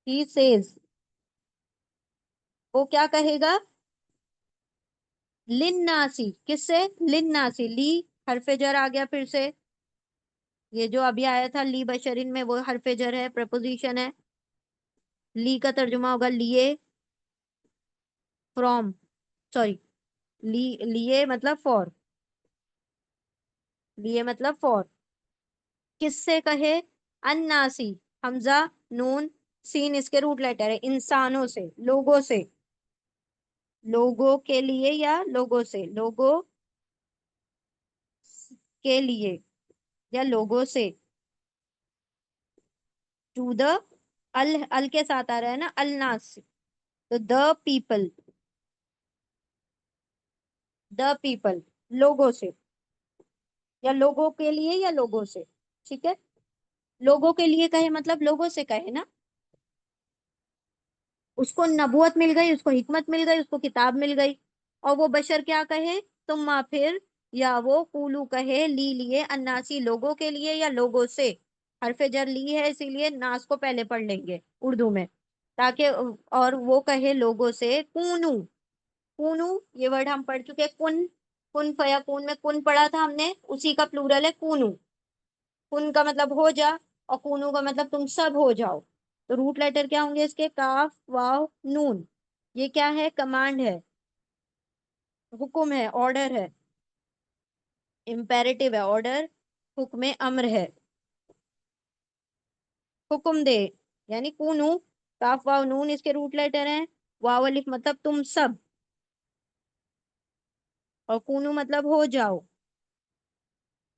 ہی سیز، وہ کیا کہے گا، لناسی، کس سے، لناسی، لی حرف جر آ گیا پھر سے، یہ جو ابھی آیا تھا لی بشرین میں وہ حرف جر ہے، پریپوزیشن ہے، لی کا ترجمہ ہوگا لیے، فرام، سوری، لیے مطلب فور، لیے مطلب فور، کس سے کہے، اناسی، حمزہ نون سین اس کے روٹ لیٹر ہے، انسانوں سے، لوگوں سے، لوگوں کے لیے یا لوگوں سے، لوگوں کے لیے یا لوگوں سے، ٹو دا، ال کے ساتھ آ رہا ہے نا الناس، تو دا پیپل، دا پیپل، لوگوں سے، یا لوگوں کے لیے یا لوگوں سے، ٹھیک ہے، لوگوں کے لیے کہے مطلب لوگوں سے کہے نا، اس کو نبوت مل گئی، اس کو حکمت مل گئی، اس کو کتاب مل گئی، اور وہ بشر کیا کہے، تم پھر، یا وہ قولو کہے، لی لیے، اناسی لوگوں کے لیے یا لوگوں سے، حرف جر لی ہے اسی لیے ناس کو پہلے پڑھ لیں گے اردو میں، تاکہ، اور وہ کہے لوگوں سے، کونو، کونو یہ ورڈ ہم پڑھ چکے، کن، کن فیا کون میں کن پڑھا تھا ہم نے، اسی کا پلورل ہے کونو، کن کا مطلب ہو جا، اور کونو کا مطلب تم سب ہو جاؤ، تو روٹ لیٹر کیا ہوں گے اس کے، کاف واو نون، یہ کیا ہے، کمانڈ ہے، حکم ہے، آرڈر ہے، امپیریٹو ہے، آرڈر، حکم امر ہے، حکم دے، یعنی کونو، کاف واو نون اس کے روٹ لیٹر ہیں، واو الف مطلب تم سب، اور کونو مطلب ہو جاؤ،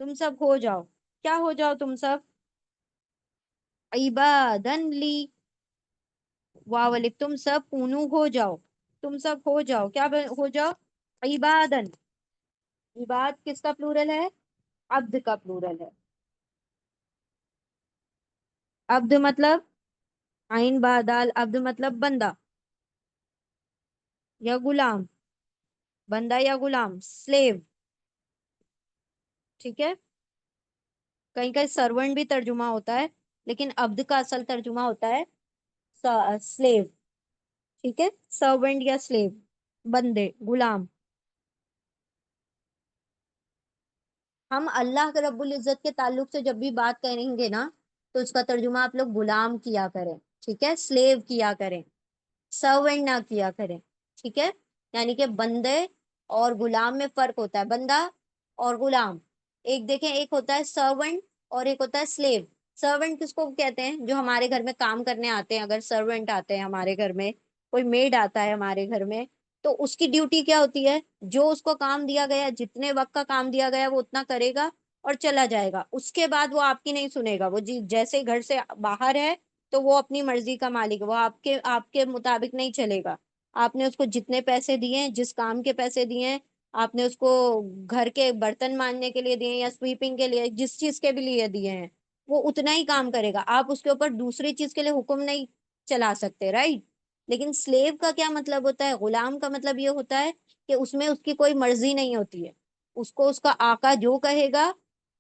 تم سب ہو جاؤ، کیا ہو جاؤ تم سب، عبادن لی، واو الف تم سب، کونو ہو جاؤ، تم سب ہو جاؤ، کیا ہو جاؤ، عبادن، عباد کس کا پلورل ہے، عبد کا پلورل ہے، عبد مطلب، عین با دال، عبد مطلب بندہ یا غلام، بندہ یا غلام، سلیو، ٹھیک ہے، کہیں کہیں سرونٹ بھی ترجمہ ہوتا ہے، لیکن عبد کا اصل ترجمہ ہوتا ہے سلیو، ٹھیک ہے، سرونٹ یا سلیو، بندے، غلام، ہم اللہ کے رب العزت کے تعلق سے جب بھی بات کریں گے نا، تو اس کا ترجمہ آپ لوگ غلام کیا کریں، ٹھیک ہے، سلیو کیا کریں، سرونٹ نہ کیا کریں، ٹھیک ہے، یعنی کہ بندے اور غلام میں فرق ہوتا ہے، بندہ اور غلام، ایک دیکھیں، ایک ہوتا ہے سرونٹ اور ایک ہوتا ہے سلیو، سرونٹ کس کو کہتے ہیں، جو ہمارے گھر میں کام کرنے آتے ہیں، اگر سرونٹ آتے ہیں ہمارے گھر میں، کوئی میڈ آتا ہے ہمارے گھر میں، تو اس کی ڈیوٹی کیا ہوتی ہے، جو اس کو کام دیا گیا، جتنے وقت کا کام دیا گیا وہ اتنا کرے گا اور چلا جائے گا، اس کے بعد وہ آپ کی نہیں سنے گا، وہ جیسے گھر سے باہر ہے تو وہ اپنی مرضی کا مالک ہے، وہ آپ کے مطابق نہیں چلے گا، آپ نے اس کو جتنے پیسے دیے ہیں، جس کام کے پیسے دیے ہیں، آپ نے اس کو گھر کے برتن مانجنے کے لیے دیے ہیں یا سویپنگ کے لیے، جس چیز کے بھی لیے دیے ہیں، وہ اتنا ہی کام کرے گا، آپ اس کے اوپر دوسری چیز کے لیے حکم نہیں چلا سکتے، رائٹ، لیکن سلیو کا کیا مطلب ہوتا ہے، غلام کا مطلب یہ ہوتا ہے کہ اس میں اس کی کوئی مرضی نہیں ہوتی ہے، اس کو اس کا آقا جو کہے گا،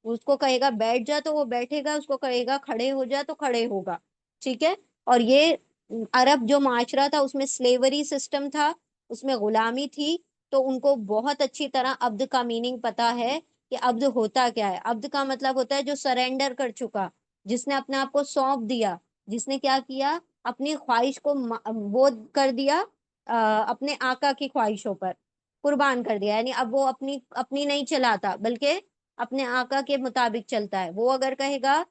اس کو کہے گا بیٹھ جا تو وہ بیٹھے گا، اس کو کہے گا کھڑے ہو جا تو کھڑے ہوگا، ٹھیک ہے، اور یہ عرب جو معاشرہ تھا اس میں سلیوری سسٹم تھا، اس میں غلامی تھی، تو ان کو بہت اچھی طرح عبد کا میننگ پتا ہے کہ عبد ہوتا کیا ہے، عبد کا مطلب ہوتا ہے جو سرینڈر کر چکا، جس نے اپنے آپ کو سونپ دیا، جس نے کیا کیا، اپنی خواہش کو وہ کر دیا، اپنے آقا کی خواہشوں پر قربان کر دیا، یعنی اب وہ اپنی اپنی نہیں چلاتا بلکہ اپنے آقا کے مطابق چلتا ہے، وہ اگر کہے گا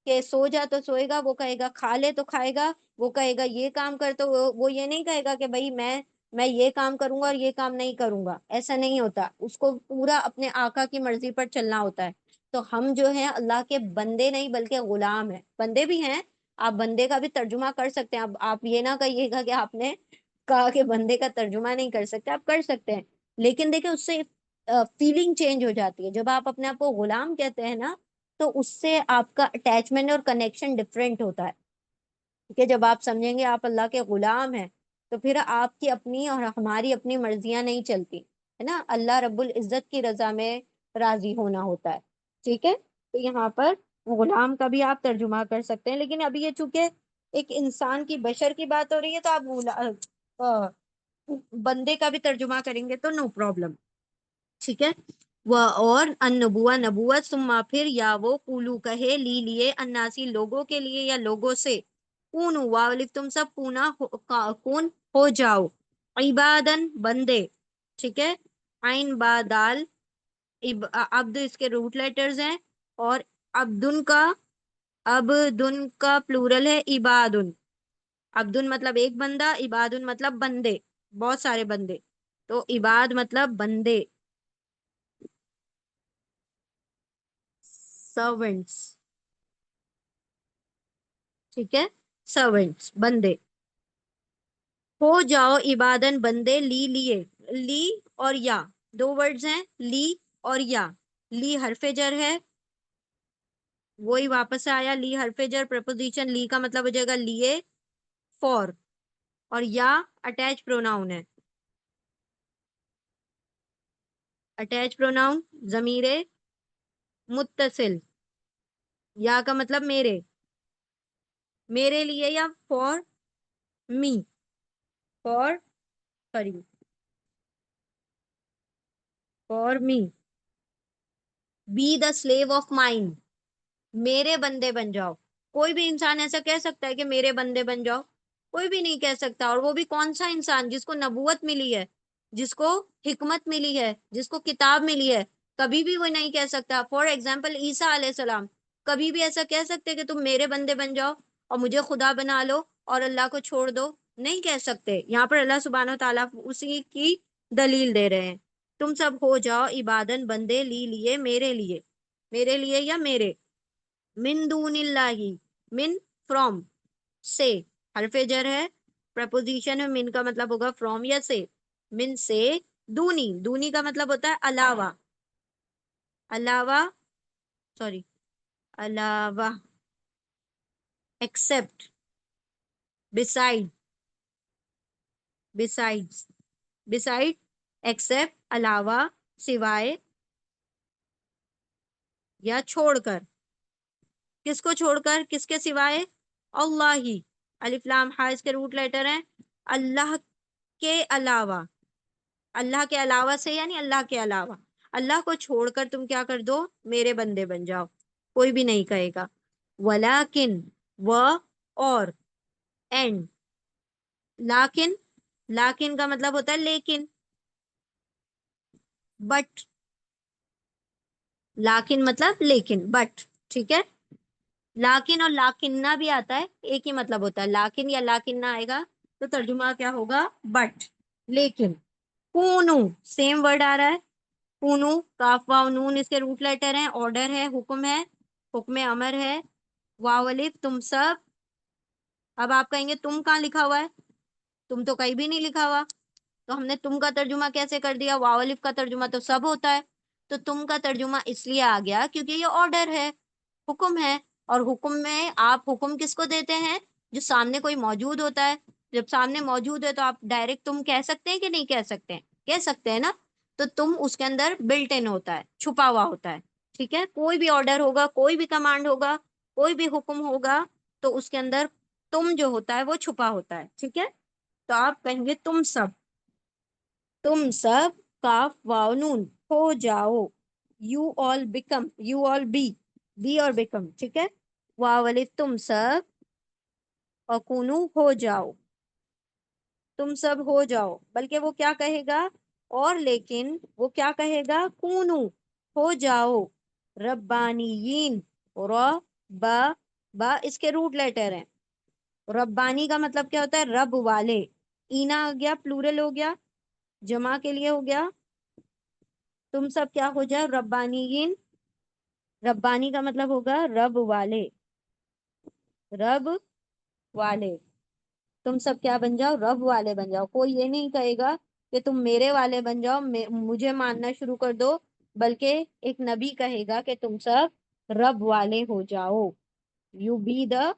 کہ سو جا تو سوئے گا، وہ کہے گا کھا لے تو کھائے گا، وہ کہے گا یہ کام کر تو وہ یہ نہیں کہے گا کہ بھائی میں یہ کام کروں گا اور یہ کام نہیں کروں گا. ایسا نہیں ہوتا. اس کو پورا اپنے آقا کی مرضی پر چلنا ہوتا ہے. تو ہم جو ہیں اللہ کے بندے نہیں بلکہ غلام ہیں. بندے بھی ہیں، آپ بندے کا بھی ترجمہ کر سکتے ہیں. اب آپ یہ نہ کہیے گا کہ آپ نے کہا کہ بندے کا ترجمہ نہیں کر سکتے، آپ کر سکتے ہیں. لیکن دیکھیں اس سے فیلنگ چینج ہو جاتی ہے. جب آپ اپنے آپ کو غلام کہتے ہیں نا تو اس سے آپ کا اٹیچمنٹ اور کنیکشن ڈفرینٹ ہوتا ہے. کہ جب آپ سمجھیں گے آپ اللہ کے غلام ہیں تو پھر آپ کی اپنی اور ہماری اپنی مرضیاں نہیں چلتی ہے نا. اللہ رب العزت کی رضا میں راضی ہونا ہوتا ہے. ٹھیک ہے، تو یہاں پر غلام کا بھی آپ ترجمہ کر سکتے ہیں. لیکن ابھی یہ چونکہ ایک انسان کی بشر کی بات ہو رہی ہے تو آپ بندے کا بھی ترجمہ کریں گے تو نو پرابلم. ٹھیک ہے. وہ اور النبوہ نبوت، ثم پھر یا وہ قولو کہے لی لیے اناسی لوگوں کے لیے یا لوگوں سے، کونو والف تم سب کون ہو جاؤ، عبادن بندے. ٹھیک ہے. عین با دال، عبد اس کے روٹ لیٹرز ہیں، اور عبدن کا پلورل ہے عبادن. عبدن مطلب ایک بندہ، عبادن مطلب بندے، بہت سارے بندے. تو عباد مطلب بندے، سرونٹس. ٹھیک ہے، سرونٹس بندے. ہو جاؤ عبادن بندے، لیے لی اور یا دو ورڈز ہیں، لی اور یا. لی حرف جر ہے، وہی واپس سے آیا لی حرف جر پریپوزیشن. لی کا مطلب ہو جائے گا لیے، فور. اور یا اٹیچ پروناؤن ہے. اٹیچ پروناؤن ضمیر متصل. یا کا مطلب میرے، میرے لیے یا for me, for sorry for me. Be the slave of mind, میرے بندے بن جاؤ. کوئی بھی انسان ایسا کہہ سکتا ہے کہ میرے بندے بن جاؤ؟ کوئی بھی نہیں کہہ سکتا. اور وہ بھی کون سا انسان جس کو نبوت ملی ہے، جس کو حکمت ملی ہے، جس کو کتاب ملی ہے؟ کبھی بھی وہ نہیں کہہ سکتا. فار ایگزامپل عیسیٰ علیہ السلام کبھی بھی ایسا کہہ سکتے کہ تم میرے بندے بن جاؤ اور مجھے خدا بنا لو اور اللہ کو چھوڑ دو؟ نہیں کہہ سکتے. یہاں پر اللہ سبحانہ و تعالیٰ اسی کی دلیل دے رہے ہیں. تم سب ہو جاؤ عبادن بندے، لیے میرے لیے، میرے لیے یا میرے. من دون اللہ، من فرام، سے حرف جر ہے، پریپوزیشن ہے. من کا مطلب ہوگا فرام یا سے. من سے، دونی، دونی کا مطلب ہوتا ہے علاوہ، علاوہ سوری علاوہ. Accept, beside، besides، beside، accept علاوہ، سوائے یا چھوڑ کر. کس کو چھوڑ کر، کس کے سوائے؟ اللہ ہی. الف لام ہا اس کے روٹ لیٹر ہیں. اللہ کے علاوہ، اللہ کے علاوہ سے یعنی اللہ کے علاوہ. اللہ کو چھوڑ کر تم کیا کر دو؟ میرے بندے بن جاؤ. کوئی بھی نہیں کہے گا. ولیکن، و اور، اینڈ. لاکن، لاکن کا مطلب ہوتا ہے لیکن، بٹ. لاکن مطلب لیکن، بٹ. ٹھیک ہے. لاکن اور لاکنہ بھی آتا ہے، ایک ہی مطلب ہوتا ہے. لاکن یا لاکنہ آئے گا تو ترجمہ کیا ہوگا؟ بٹ، لیکن. کونو، سیم ورڈ آ رہا ہے. کونو، کاف واو نون اس کے روٹ لیٹر ہیں. آرڈر ہے، حکم ہے، حکم امر ہے. واو الف تم سب. اب آپ کہیں گے تم کہاں لکھا ہوا ہے؟ تم تو کہیں بھی نہیں لکھا ہوا. تو ہم نے تم کا ترجمہ کیسے کر دیا؟ واو الف کا ترجمہ تو سب ہوتا ہے. تو تم کا ترجمہ اس لیے آ گیا کیونکہ یہ آرڈر ہے، حکم ہے. اور حکم میں آپ حکم کس کو دیتے ہیں؟ جو سامنے کوئی موجود ہوتا ہے. جب سامنے موجود ہے تو آپ ڈائریکٹ تم کہہ سکتے ہیں کہ نہیں کہہ سکتے ہیں؟ کہہ سکتے ہیں نا. تو تم اس کے اندر بلٹ ان ہوتا ہے، چھپا ہوا ہوتا ہے. ٹھیک ہے. کوئی بھی آرڈر ہوگا، کوئی بھی کمانڈ ہوگا، کوئی بھی حکم ہوگا تو اس کے اندر تم جو ہوتا ہے وہ چھپا ہوتا ہے. ٹھیک ہے. تو آپ کہیں گے تم سب، تم سب کاف واو نون ہو جاؤ. You all become, you all be اور بیکم. ٹھیک ہے. واو الف تم سب، اور کونو ہو جاؤ. تم سب ہو جاؤ، بلکہ وہ کیا کہے گا؟ اور لیکن وہ کیا کہے گا؟ کونو، ہو جاؤ. ربانیین، رب با اس کے روٹ لیٹر ہیں. ربانی کا مطلب کیا ہوتا ہے؟ رب والے. اینا آ گیا پلورل ہو گیا, جمع کے لیے ہو گیا. تم سب کیا ہو جائے؟ ربانیین. ربانی کا مطلب ہوگا رب والے, رب والے. تم سب کیا بن جاؤ؟ رب والے بن جاؤ. کوئی یہ نہیں کہے گا کہ تم میرے والے بن جاؤ, مجھے ماننا شروع کر دو, بلکہ ایک نبی کہے گا کہ تم سب رب والے ہو جاؤ. You be the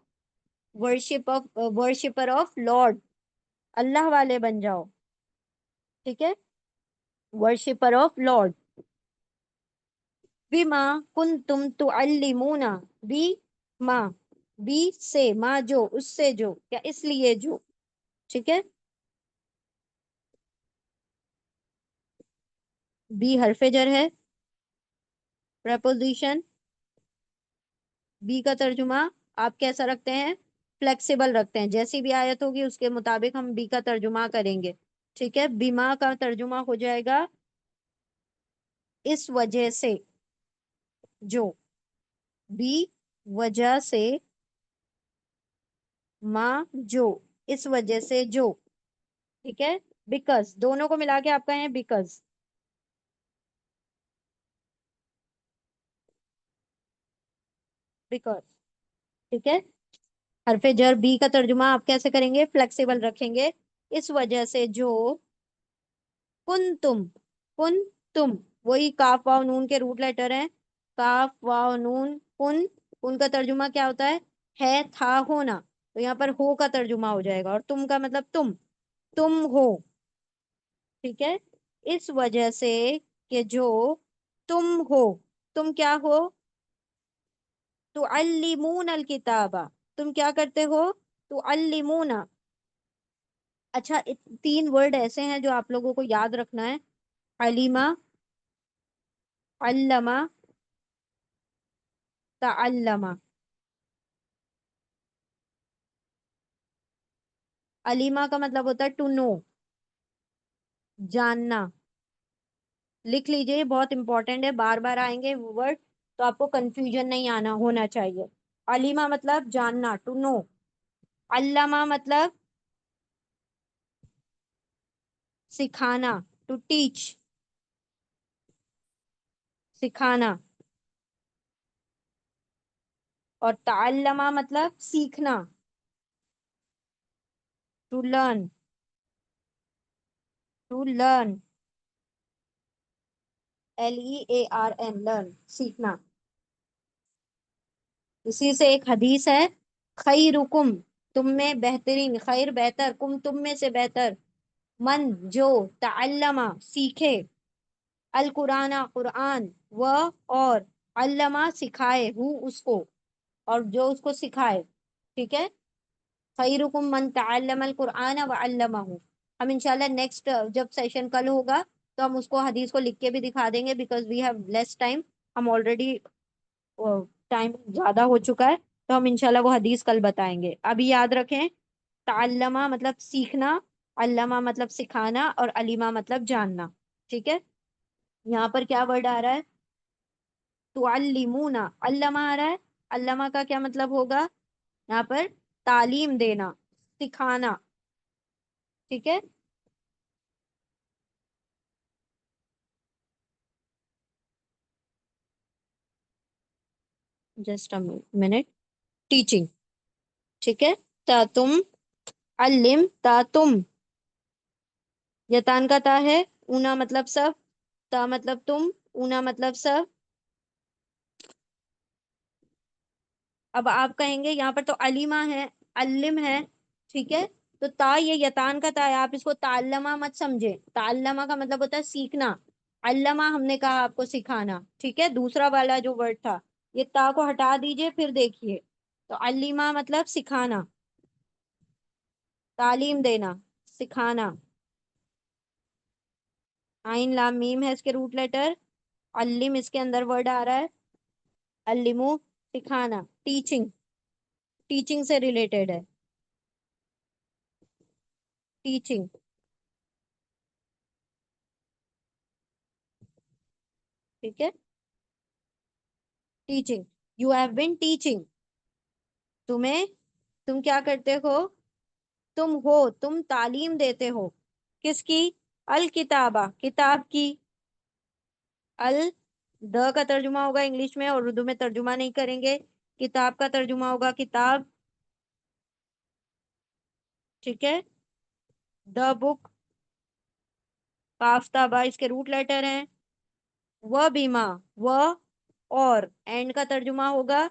worshipper of lord. اللہ والے بن جاؤ. ٹھیک ہے, ورشپر آف لارڈ. بما کنتم تعلمون, بی ماں, بی سے, ماں جو, اس سے جو, یا اس لیے جو. ٹھیک ہے. بی حرف جر ہے, پریپوزیشن. بی کا ترجمہ آپ کیسا رکھتے ہیں؟ فلیکسیبل رکھتے ہیں. جیسی بھی آیت ہوگی اس کے مطابق ہم بی کا ترجمہ کریں گے. ٹھیک ہے. بیما کا ترجمہ ہو جائے گا اس وجہ سے جو. بی وجہ سے, ماں جو, اس وجہ سے جو. ٹھیک ہے. بیکاز دونوں کو ملا کے آپ کہیں بیکاز. بیکاز. ٹھیک ہے. حرف جر بی کا ترجمہ آپ کیسے کریں گے؟ فلیکسیبل رکھیں گے. اس وجہ سے جو کن تم, کن تم, وہی کاف واو نون کے روٹ لیٹر ہیں. کاف واو نون کن. ان کا ترجمہ کیا ہوتا ہے تھا ہونا. تو یہاں پر ہو کا ترجمہ ہو جائے گا, اور تم کا مطلب تم, تم ہو. ٹھیک ہے. اس وجہ سے کہ جو تم ہو. تم کیا ہو؟ تعلمون الکتابہ. تم کیا کرتے ہو؟ تعلمون. اچھا, تین ورڈ ایسے ہیں جو آپ لوگوں کو یاد رکھنا ہے. علیمہ, علمہ, تعلمہ. علیمہ کا مطلب ہوتا ہے ٹو نو, جاننا. لکھ لیجئے, یہ بہت امپورٹنٹ ہے, بار بار آئیں گے ورڈ, تو آپ کو کنفیوژن نہیں آنا ہونا چاہیے. علیمہ مطلب جاننا, ٹو نو. علامہ مطلب سکھانا, ٹو ٹیچ, سکھانا. اور تعلمہ مطلب سیکھنا, to learn, to learn, LEARN, learn, سیکھنا. اسی سے ایک حدیث ہے, خیرکم, تم میں بہترین, خیر بہتر, کم تم میں سے بہتر, من جو, تعلمہ سیکھے, القرآن قرآن, و اور, علمہ سکھائے, ہو اس کو, اور جو اس کو سکھائے. ٹھیک ہے. خیرکم من تعلم القرآن وعلمہ. ہم انشاءاللہ نیکسٹ جب سیشن کل ہوگا تو ہم اس کو حدیث کو لکھ کے بھی دکھا دیں گے, because we have less time. ہم آلریڈی ٹائم زیادہ ہو چکا ہے, تو ہم انشاءاللہ وہ حدیث کل بتائیں گے. ابھی یاد رکھیں, تعلمہ مطلب سیکھنا, علامہ مطلب سکھانا, اور علیمہ مطلب جاننا. ٹھیک ہے. یہاں پر کیا ورڈ آ رہا ہے؟ تعلمون. علامہ آ رہا ہے, علامہ کا کیا مطلب ہوگا یہاں پر؟ تعلیم دینا, سکھانا. ٹھیک ہے. Just minute. ٹیچنگ. ٹھیک ہے. تا تم, علم, تا تم. یتان کا تا ہے, اونا مطلب سب, تا مطلب تم, اونا مطلب سب. اب آپ کہیں گے یہاں پر تو علیمہ ہے, علم ہے. ٹھیک ہے. تو تا یہ یتان کا تا ہے, آپ اس کو تعلمہ مت سمجھے. تعلمہ کا مطلب ہوتا ہے سیکھنا, علامہ ہم نے کہا آپ کو سکھانا. ٹھیک ہے. دوسرا والا جو ورڈ تھا, یہ تا کو ہٹا دیجئے, پھر دیکھیے. تو علیمہ مطلب سکھانا, تعلیم دینا, سکھانا. عین لام میم ہے اس کے روٹ لیٹر. علم اس کے اندر ورڈ آ رہا ہے, علمو, سکھانا, ٹیچنگ, ٹیچنگ سے ریلیٹڈ ہے, ٹیچنگ. ٹھیک ہے. Teaching, you have been teaching. تم کیا کرتے ہو؟ تم تعلیم دیتے ہو کس کی؟ الکتابہ، کتاب کی۔ ال کا ترجمہ ہوگا انگلش میں، اور اردو میں ترجمہ نہیں کریں گے، کتاب کا ترجمہ ہوگا کتاب، ٹھیک ہے؟ دا بک، کاف تا با اس کے روٹ لیٹر ہیں، وہ بیما، وہ اور، اینڈ کا ترجمہ ہوگا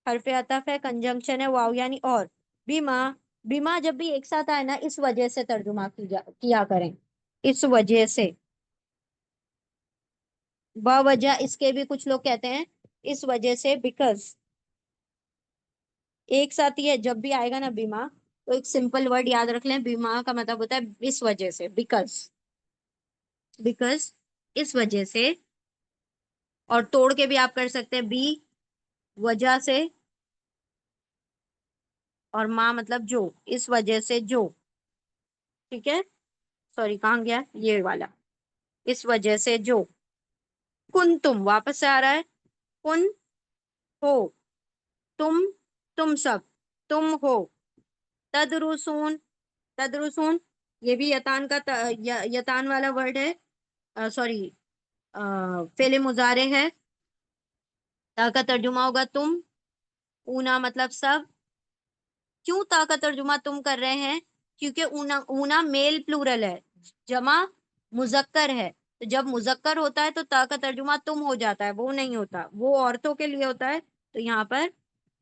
حرف عطف ہے، کنجنکشن ہے، واو یعنی اور، بیما، بیما جب بھی ایک ساتھ آئے نا اس وجہ سے ترجمہ کیا کریں، اس وجہ سے، با وجہ اس کے بھی کچھ لوگ کہتے ہیں اس وجہ سے، بیکاز ایک ساتھ ہی ہے، جب بھی آئے گا نا بیما تو ایک سمپل ورڈ یاد رکھ لیں، بیما کا مطلب ہوتا ہے اس وجہ سے، بیکاز، بیکاز اس وجہ سے، اور توڑ کے بھی آپ کر سکتے ہیں بی وجہ سے، اور ماں مطلب جو، اس وجہ سے جو، ٹھیک ہے؟ سوری کہاں گیا یہ والا، اس وجہ سے جو، کن تم واپس سے آ رہا ہے، کن ہو، تم، تم سب، تم ہو، تدرسون، تدرسون یہ بھی یتان کا یتان والا ورڈ ہے، سوری فعل مضارع ہے، تا کا ترجمہ ہوگا تم، اونا مطلب سب، کیوں تا کا ترجمہ تم کر رہے ہیں؟ کیونکہ اونا، اونا میل پلورل ہے، جمع مذکر ہے، تو جب مذکر ہوتا ہے تو تا کا ترجمہ تم ہو جاتا ہے، وہ نہیں ہوتا، وہ عورتوں کے لیے ہوتا ہے، تو یہاں پر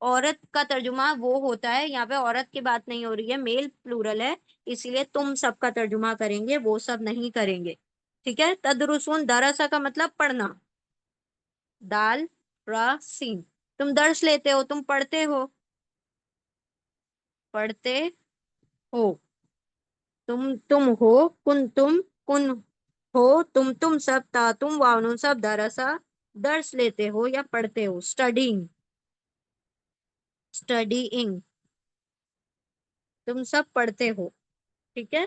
عورت کا ترجمہ وہ ہوتا ہے، یہاں پہ عورت کی بات نہیں ہو رہی ہے، میل پلورل ہے، اسی لیے تم سب کا ترجمہ کریں گے، وہ سب نہیں کریں گے، ٹھیک ہے؟ تدرسون درسا کا مطلب پڑھنا، دال را سین، تم درس لیتے ہو، تم پڑھتے ہو، پڑھتے ہو، تم ہو، کن ہو، تم سب، تا تم واؤن سب، درسا درس لیتے ہو یا پڑھتے ہو، اسٹڈینگ، اسٹڈیئنگ، تم سب پڑھتے ہو، ٹھیک ہے؟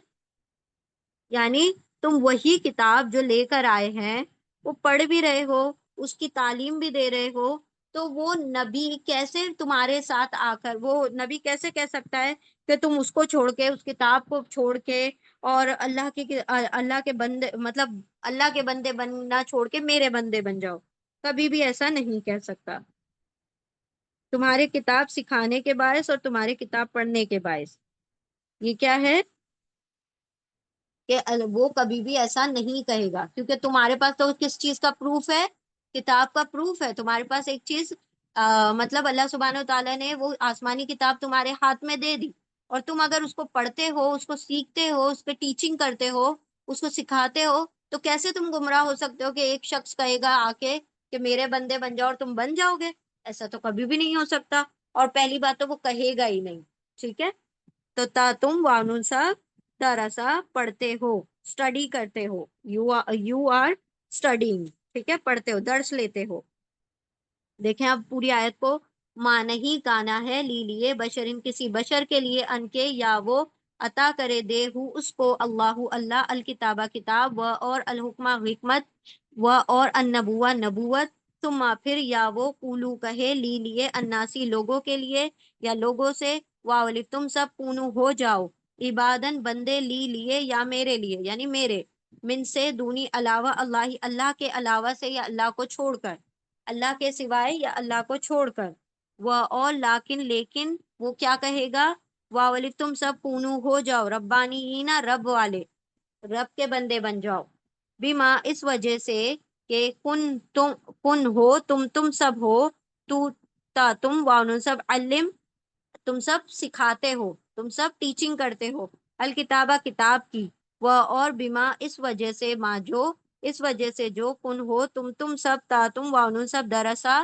یعنی تم وہی کتاب جو لے کر آئے ہیں وہ پڑھ بھی رہے ہو، اس کی تعلیم بھی دے رہے ہو، تو وہ نبی کیسے تمہارے ساتھ آ کر، وہ نبی کیسے کہہ سکتا ہے کہ تم اس کو چھوڑ کے، اس کتاب کو چھوڑ کے، اور اللہ کے بندے، مطلب اللہ کے بندے بننا چھوڑ کے میرے بندے بن جاؤ، کبھی بھی ایسا نہیں کہہ سکتا، تمہارے کتاب سکھانے کے باعث اور تمہارے کتاب پڑھنے کے باعث، یہ کیا ہے کہ وہ کبھی بھی ایسا نہیں کہے گا، کیونکہ تمہارے پاس تو کس چیز کا پروف ہے؟ کتاب کا پروف ہے، تمہارے پاس ایک چیز، مطلب اللہ سبحانہ و تعالیٰ نے وہ آسمانی کتاب تمہارے ہاتھ میں دے دی، اور تم اگر اس کو پڑھتے ہو، اس کو سیکھتے ہو، اس پہ ٹیچنگ کرتے ہو، اس کو سکھاتے ہو، تو کیسے تم گمراہ ہو سکتے ہو کہ ایک شخص کہے گا آ کے کہ میرے بندے بن جاؤ اور تم بن جاؤ گے؟ ایسا تو کبھی بھی نہیں ہو سکتا، اور پہلی بات تو وہ کہے گا ہی نہیں، ٹھیک ہے؟ تو تا تم وانون سا درسا پڑھتے ہو، اسٹڈی کرتے ہو، یو آر اسٹڈیگ، ٹھیک ہے؟ پڑھتے ہو، درس لیتے ہو۔ دیکھیں اب پوری آیت کو، ماں نہیں کانا ہے لی لیے بشرین کسی بشر کے لیے، ان کے یا وہ عطا کرے دے ہو اس کو اللہ، اللہ الکتابہ کتاب، و اور الحکمہ حکمت، و اور النبوہ نبوت، ثم پھر یا وہ قولو کہے لی لیے اناسی لوگوں کے لیے یا لوگوں سے، واولی تم سب کونو ہو جاؤ، عبادن بندے لی لیے یا میرے لیے یعنی میرے، من سے دونی علاوہ اللہ، اللہ کے علاوہ سے یا اللہ کو چھوڑ کر، اللہ کے سوائے یا اللہ کو چھوڑ کر، وہ اور لیکن، لیکن وہ کیا کہے گا؟ واولی تم سب کونو ہو جاؤ، ربانیینا رب والے، رب کے بندے بن جاؤ، بیما اس وجہ سے کہ کن ہو، تم سب ہو، تو تا تم واؤن سب، علم تم سب سکھاتے ہو، تم سب ٹیچنگ کرتے ہو، الکتابہ کتاب کی، وہ اور بیما اس وجہ سے، ماں جو اس وجہ سے جو، کن ہو تم سب، تا تم واؤن سب، درسا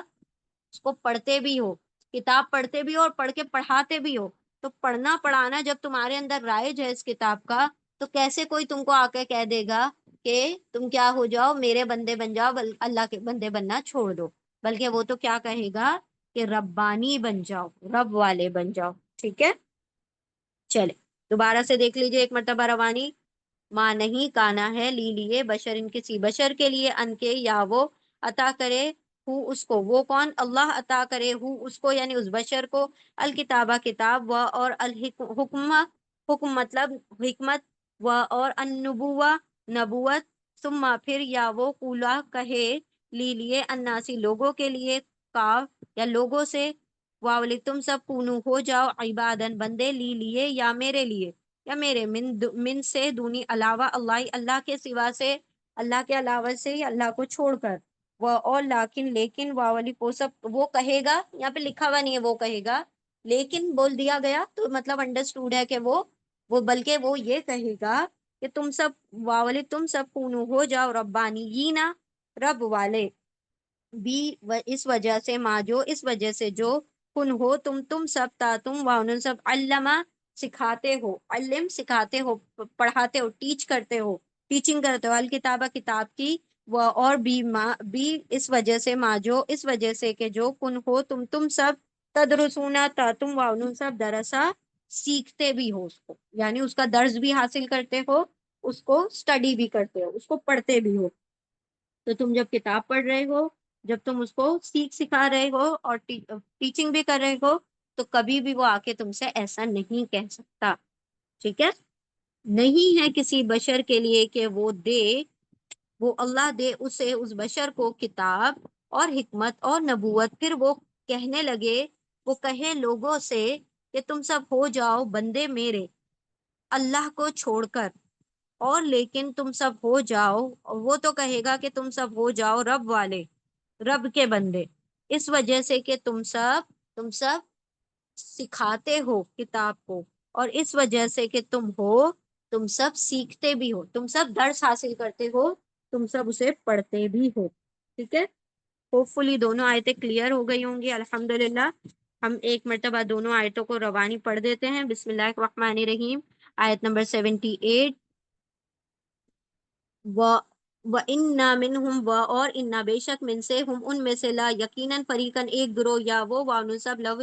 اس کو پڑھتے بھی ہو، کتاب پڑھتے بھی ہو اور پڑھ کے پڑھاتے بھی ہو، تو پڑھنا پڑھانا جب تمہارے اندر رائج ہے اس کتاب کا، تو کیسے کوئی تم کو آ کے کہہ دے گا کہ تم کیا ہو جاؤ، میرے بندے بن جاؤ، اللہ کے بندے بننا چھوڑ دو، بلکہ وہ تو کیا کہے گا کہ ربانی بن جاؤ، رب والے بن جاؤ، ٹھیک ہے؟ چلے دوبارہ سے دیکھ لیجئے ایک مرتبہ روانی، ماں نہیں کانا ہے لی لیے بشر ان کسی بشر کے لیے، ان کے یا وہ عطا کرے ہو اس کو، وہ کون؟ اللہ عطا کرے ہو اس کو یعنی اس بشر کو، الکتابہ کتاب، و اور الحکمہ حکم مطلب حکمت، و اور النبوہ نبوت، ثم پھر یا وہ کولا کہے لیے اناسی لوگوں کے لیے، کاف یا لوگوں سے، واولی تم سب کونو ہو جاؤ عبادن بندے لیے یا میرے لیے، یا میرے من سے دونی علاوہ اللہ اللہ کے سوا سے، اللہ کے علاوہ سے یا اللہ کو چھوڑ کر، وہ اور لیکن لیکن واولی وہ سب وہ کہے گا، یہاں پہ لکھا ہوا نہیں ہے وہ کہے گا، لیکن بول دیا گیا تو مطلب انڈرسٹوڈ ہے کہ وہ بلکہ وہ یہ کہے گا کہ تم سب واولی تم سب کونو ہو جاؤ ربانیینا رب والے، بھی اس وجہ سے ماں جو اس وجہ سے جو کن ہو تم سب تا تم واؤن سب علامہ سکھاتے ہو، علم سکھاتے ہو، پڑھاتے ہو، ٹیچ کرتے ہو، ٹیچنگ کرتے ہو، الکتابہ کتاب کی، وہ اور بھی اس وجہ سے ماں جو اس وجہ سے کہ جو کن ہو تم سب تدرسونا تا تم واؤن سب درسا سیکھتے بھی ہو اس کو، یعنی اس کا درس بھی حاصل کرتے ہو، اس کو اسٹڈی بھی کرتے ہو، اس کو پڑھتے بھی ہو، تو تم جب کتاب پڑھ رہے ہو، جب تم اس کو سکھا رہے ہو اور ٹیچنگ بھی کر رہے ہو، تو کبھی بھی وہ آ کے تم سے ایسا نہیں کہہ سکتا، ٹھیک ہے؟ نہیں ہے کسی بشر کے لیے کہ وہ اللہ دے اسے اس بشر کو کتاب اور حکمت اور نبوت، پھر وہ کہنے لگے، وہ کہے لوگوں سے کہ تم سب ہو جاؤ بندے میرے اللہ کو چھوڑ کر، اور لیکن تم سب ہو جاؤ، وہ تو کہے گا کہ تم سب ہو جاؤ رب والے، رب کے بندے، اس وجہ سے کہ تم سب سکھاتے ہو کتاب کو، اور اس وجہ سے کہ تم سب سیکھتے بھی ہو، تم سب درس حاصل کرتے ہو، تم سب اسے پڑھتے بھی ہو، ٹھیک ہے؟ ہوپ فلی دونوں آیتیں کلیئر ہو گئی ہوں گی الحمدللہ۔ ہم ایک مرتبہ دونوں آیتوں کو روانی پڑھ دیتے ہیں۔ بسم اللہ الرحمن الرحیم، آیت نمبر 78، وَإِنَّا مِنْهُمْ اور انا بے شک من سے، ہم ان میں سے، لا یقیناً فریقاً ایک گروہ، یا وہ واؤن سب لو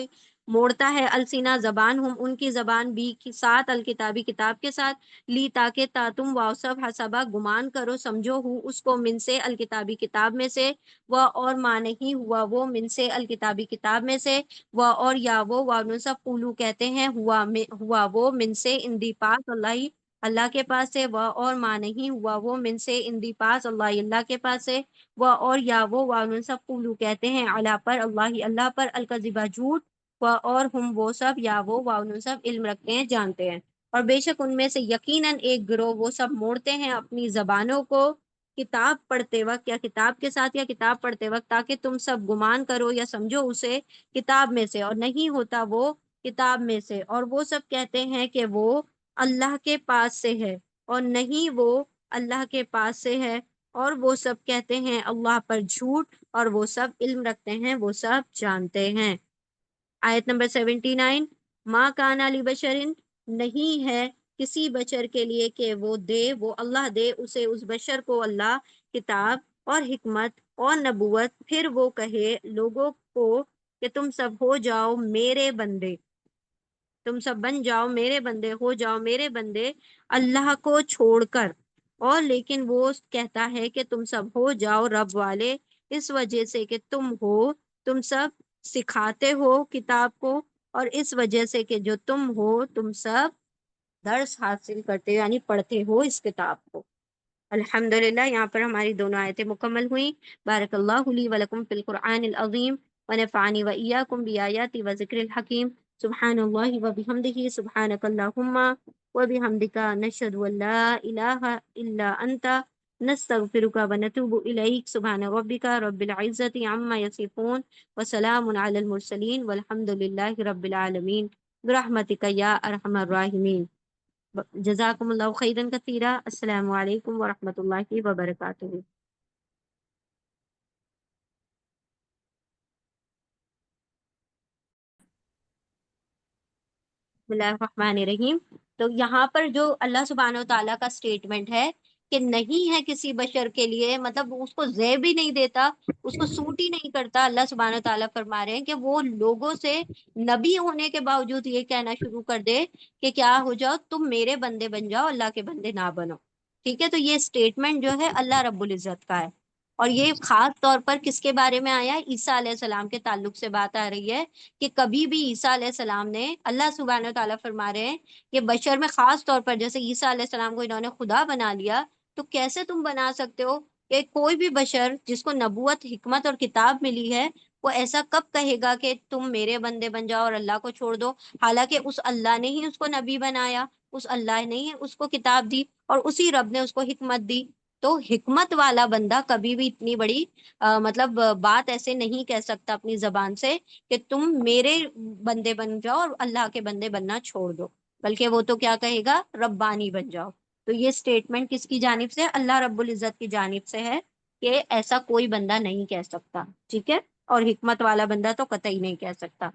موڑتا ہے، السینہ زبان، ہم ان کی زبان بھی ساتھ، الکتابی کتاب کے ساتھ، لی تاکہ تا تم واؤ سب حسبہ گمان کرو سمجھو ہو اس کو، من سے الکتابی کتاب میں سے، وہ اور ماں نہیں ہوا وہ من سے الکتابی کتاب میں سے، وہ اور یا وہ واؤن سب قولو کہتے ہیں، ہوا وہ من سے ان دی پاس اللہ اللہ کے پاس سے، وہ اور ماں نہیں ہوا وہ من سے ان دی پاس اللہ اللہ کے پاس سے، وہ اور یا وہ واؤن سب قولو کہتے ہیں، اللہ پر اللہ اللہ پر، الکذبہ جھوٹ، و اور ہم وہ سب یا وہ واؤن سب علم رکھتے ہیں جانتے ہیں، اور بے شک ان میں سے یقیناً ایک گروہ وہ سب موڑتے ہیں اپنی زبانوں کو کتاب پڑھتے وقت، یا کتاب کے ساتھ یا کتاب پڑھتے وقت، تاکہ تم سب گمان کرو یا سمجھو اسے کتاب میں سے، اور نہیں ہوتا وہ کتاب میں سے، اور وہ سب کہتے ہیں کہ وہ اللہ کے پاس سے ہے، اور نہیں وہ اللہ کے پاس سے ہے، اور وہ سب کہتے ہیں اللہ پر جھوٹ، اور وہ سب علم رکھتے ہیں، وہ سب جانتے ہیں۔ آیت نمبر 79، ماں کان علی بشرن، نہیں ہے کسی بشر کے لیے کہ وہ اللہ دے اسے اس بشر کو اللہ کتاب اور حکمت اور نبوت، پھر وہ کہے لوگوں کو کہ تم سب ہو جاؤ میرے بندے، تم سب بن جاؤ میرے بندے، ہو جاؤ میرے بندے اللہ کو چھوڑ کر، اور لیکن وہ کہتا ہے کہ تم سب ہو جاؤ رب والے، اس وجہ سے کہ تم سب سکھاتے ہو کتاب کو، اور اس وجہ سے کہ جو تم سب درس حاصل کرتے ہو یعنی پڑھتے ہو اس کتاب کو۔ الحمدللہ، یہاں پر ہماری دونوں آیتیں مکمل ہوئیں۔ بارک اللہ لی ولکم فی القرآن العظیم، ونفعنی وإیاکم بآیات وذکر الحکیم، سبحان اللہ وبحمدہ، سبحانک اللہم وبحمدک، نشہد ان لا الہ الا انت، نستغفرک ونتوب الیک، سبحان ربک رب العزت عما یصفون، وسلام علی المرسلین، والحمد للہ رب العالمین، برحمتک یا ارحم الراحمین۔ جزاکم اللہ خیرا کثیرا۔ السلام علیکم ورحمۃ اللہ وبرکاتہ۔ بسم اللہ الرحمن الرحیم۔ تو یہاں پر جو اللہ سبحانہ و تعالیٰ کا سٹیٹمنٹ ہے کہ نہیں ہے کسی بشر کے لیے، مطلب اس کو زیب بھی نہیں دیتا، اس کو سوٹ ہی نہیں کرتا، اللہ سبحانہ و تعالیٰ فرما رہے ہیں کہ وہ لوگوں سے نبی ہونے کے باوجود یہ کہنا شروع کر دے کہ کیا ہو جاؤ تم میرے بندے بن جاؤ، اللہ کے بندے نہ بنو، ٹھیک ہے؟ تو یہ سٹیٹمنٹ جو ہے اللہ رب العزت کا ہے، اور یہ خاص طور پر کس کے بارے میں آیا؟ عیسیٰ علیہ السلام کے تعلق سے بات آ رہی ہے کہ کبھی بھی عیسیٰ علیہ السلام نے، اللہ سبحانہ و تعالیٰ فرما رہے ہیں کہ بشر میں خاص طور پر جیسے عیسیٰ علیہ السلام کو انہوں نے خدا بنا لیا، تو کیسے تم بنا سکتے ہو کہ کوئی بھی بشر جس کو نبوت، حکمت اور کتاب ملی ہے، وہ ایسا کب کہے گا کہ تم میرے بندے بن جاؤ اور اللہ کو چھوڑ دو؟ حالانکہ اس اللہ نے ہی اس کو نبی بنایا، اس اللہ نے ہی اس کو کتاب دی، اور اسی رب نے اس کو حکمت دی۔ تو حکمت والا بندہ کبھی بھی اتنی بڑی مطلب بات ایسے نہیں کہہ سکتا اپنی زبان سے کہ تم میرے بندے بن جاؤ اور اللہ کے بندے بننا چھوڑ دو، بلکہ وہ تو کیا کہے گا؟ ربانی بن جاؤ۔ تو یہ سٹیٹمنٹ کس کی جانب سے؟ اللہ رب العزت کی جانب سے ہے کہ ایسا کوئی بندہ نہیں کہہ سکتا، ٹھیک ہے؟ اور حکمت والا بندہ تو قطعی نہیں کہہ سکتا۔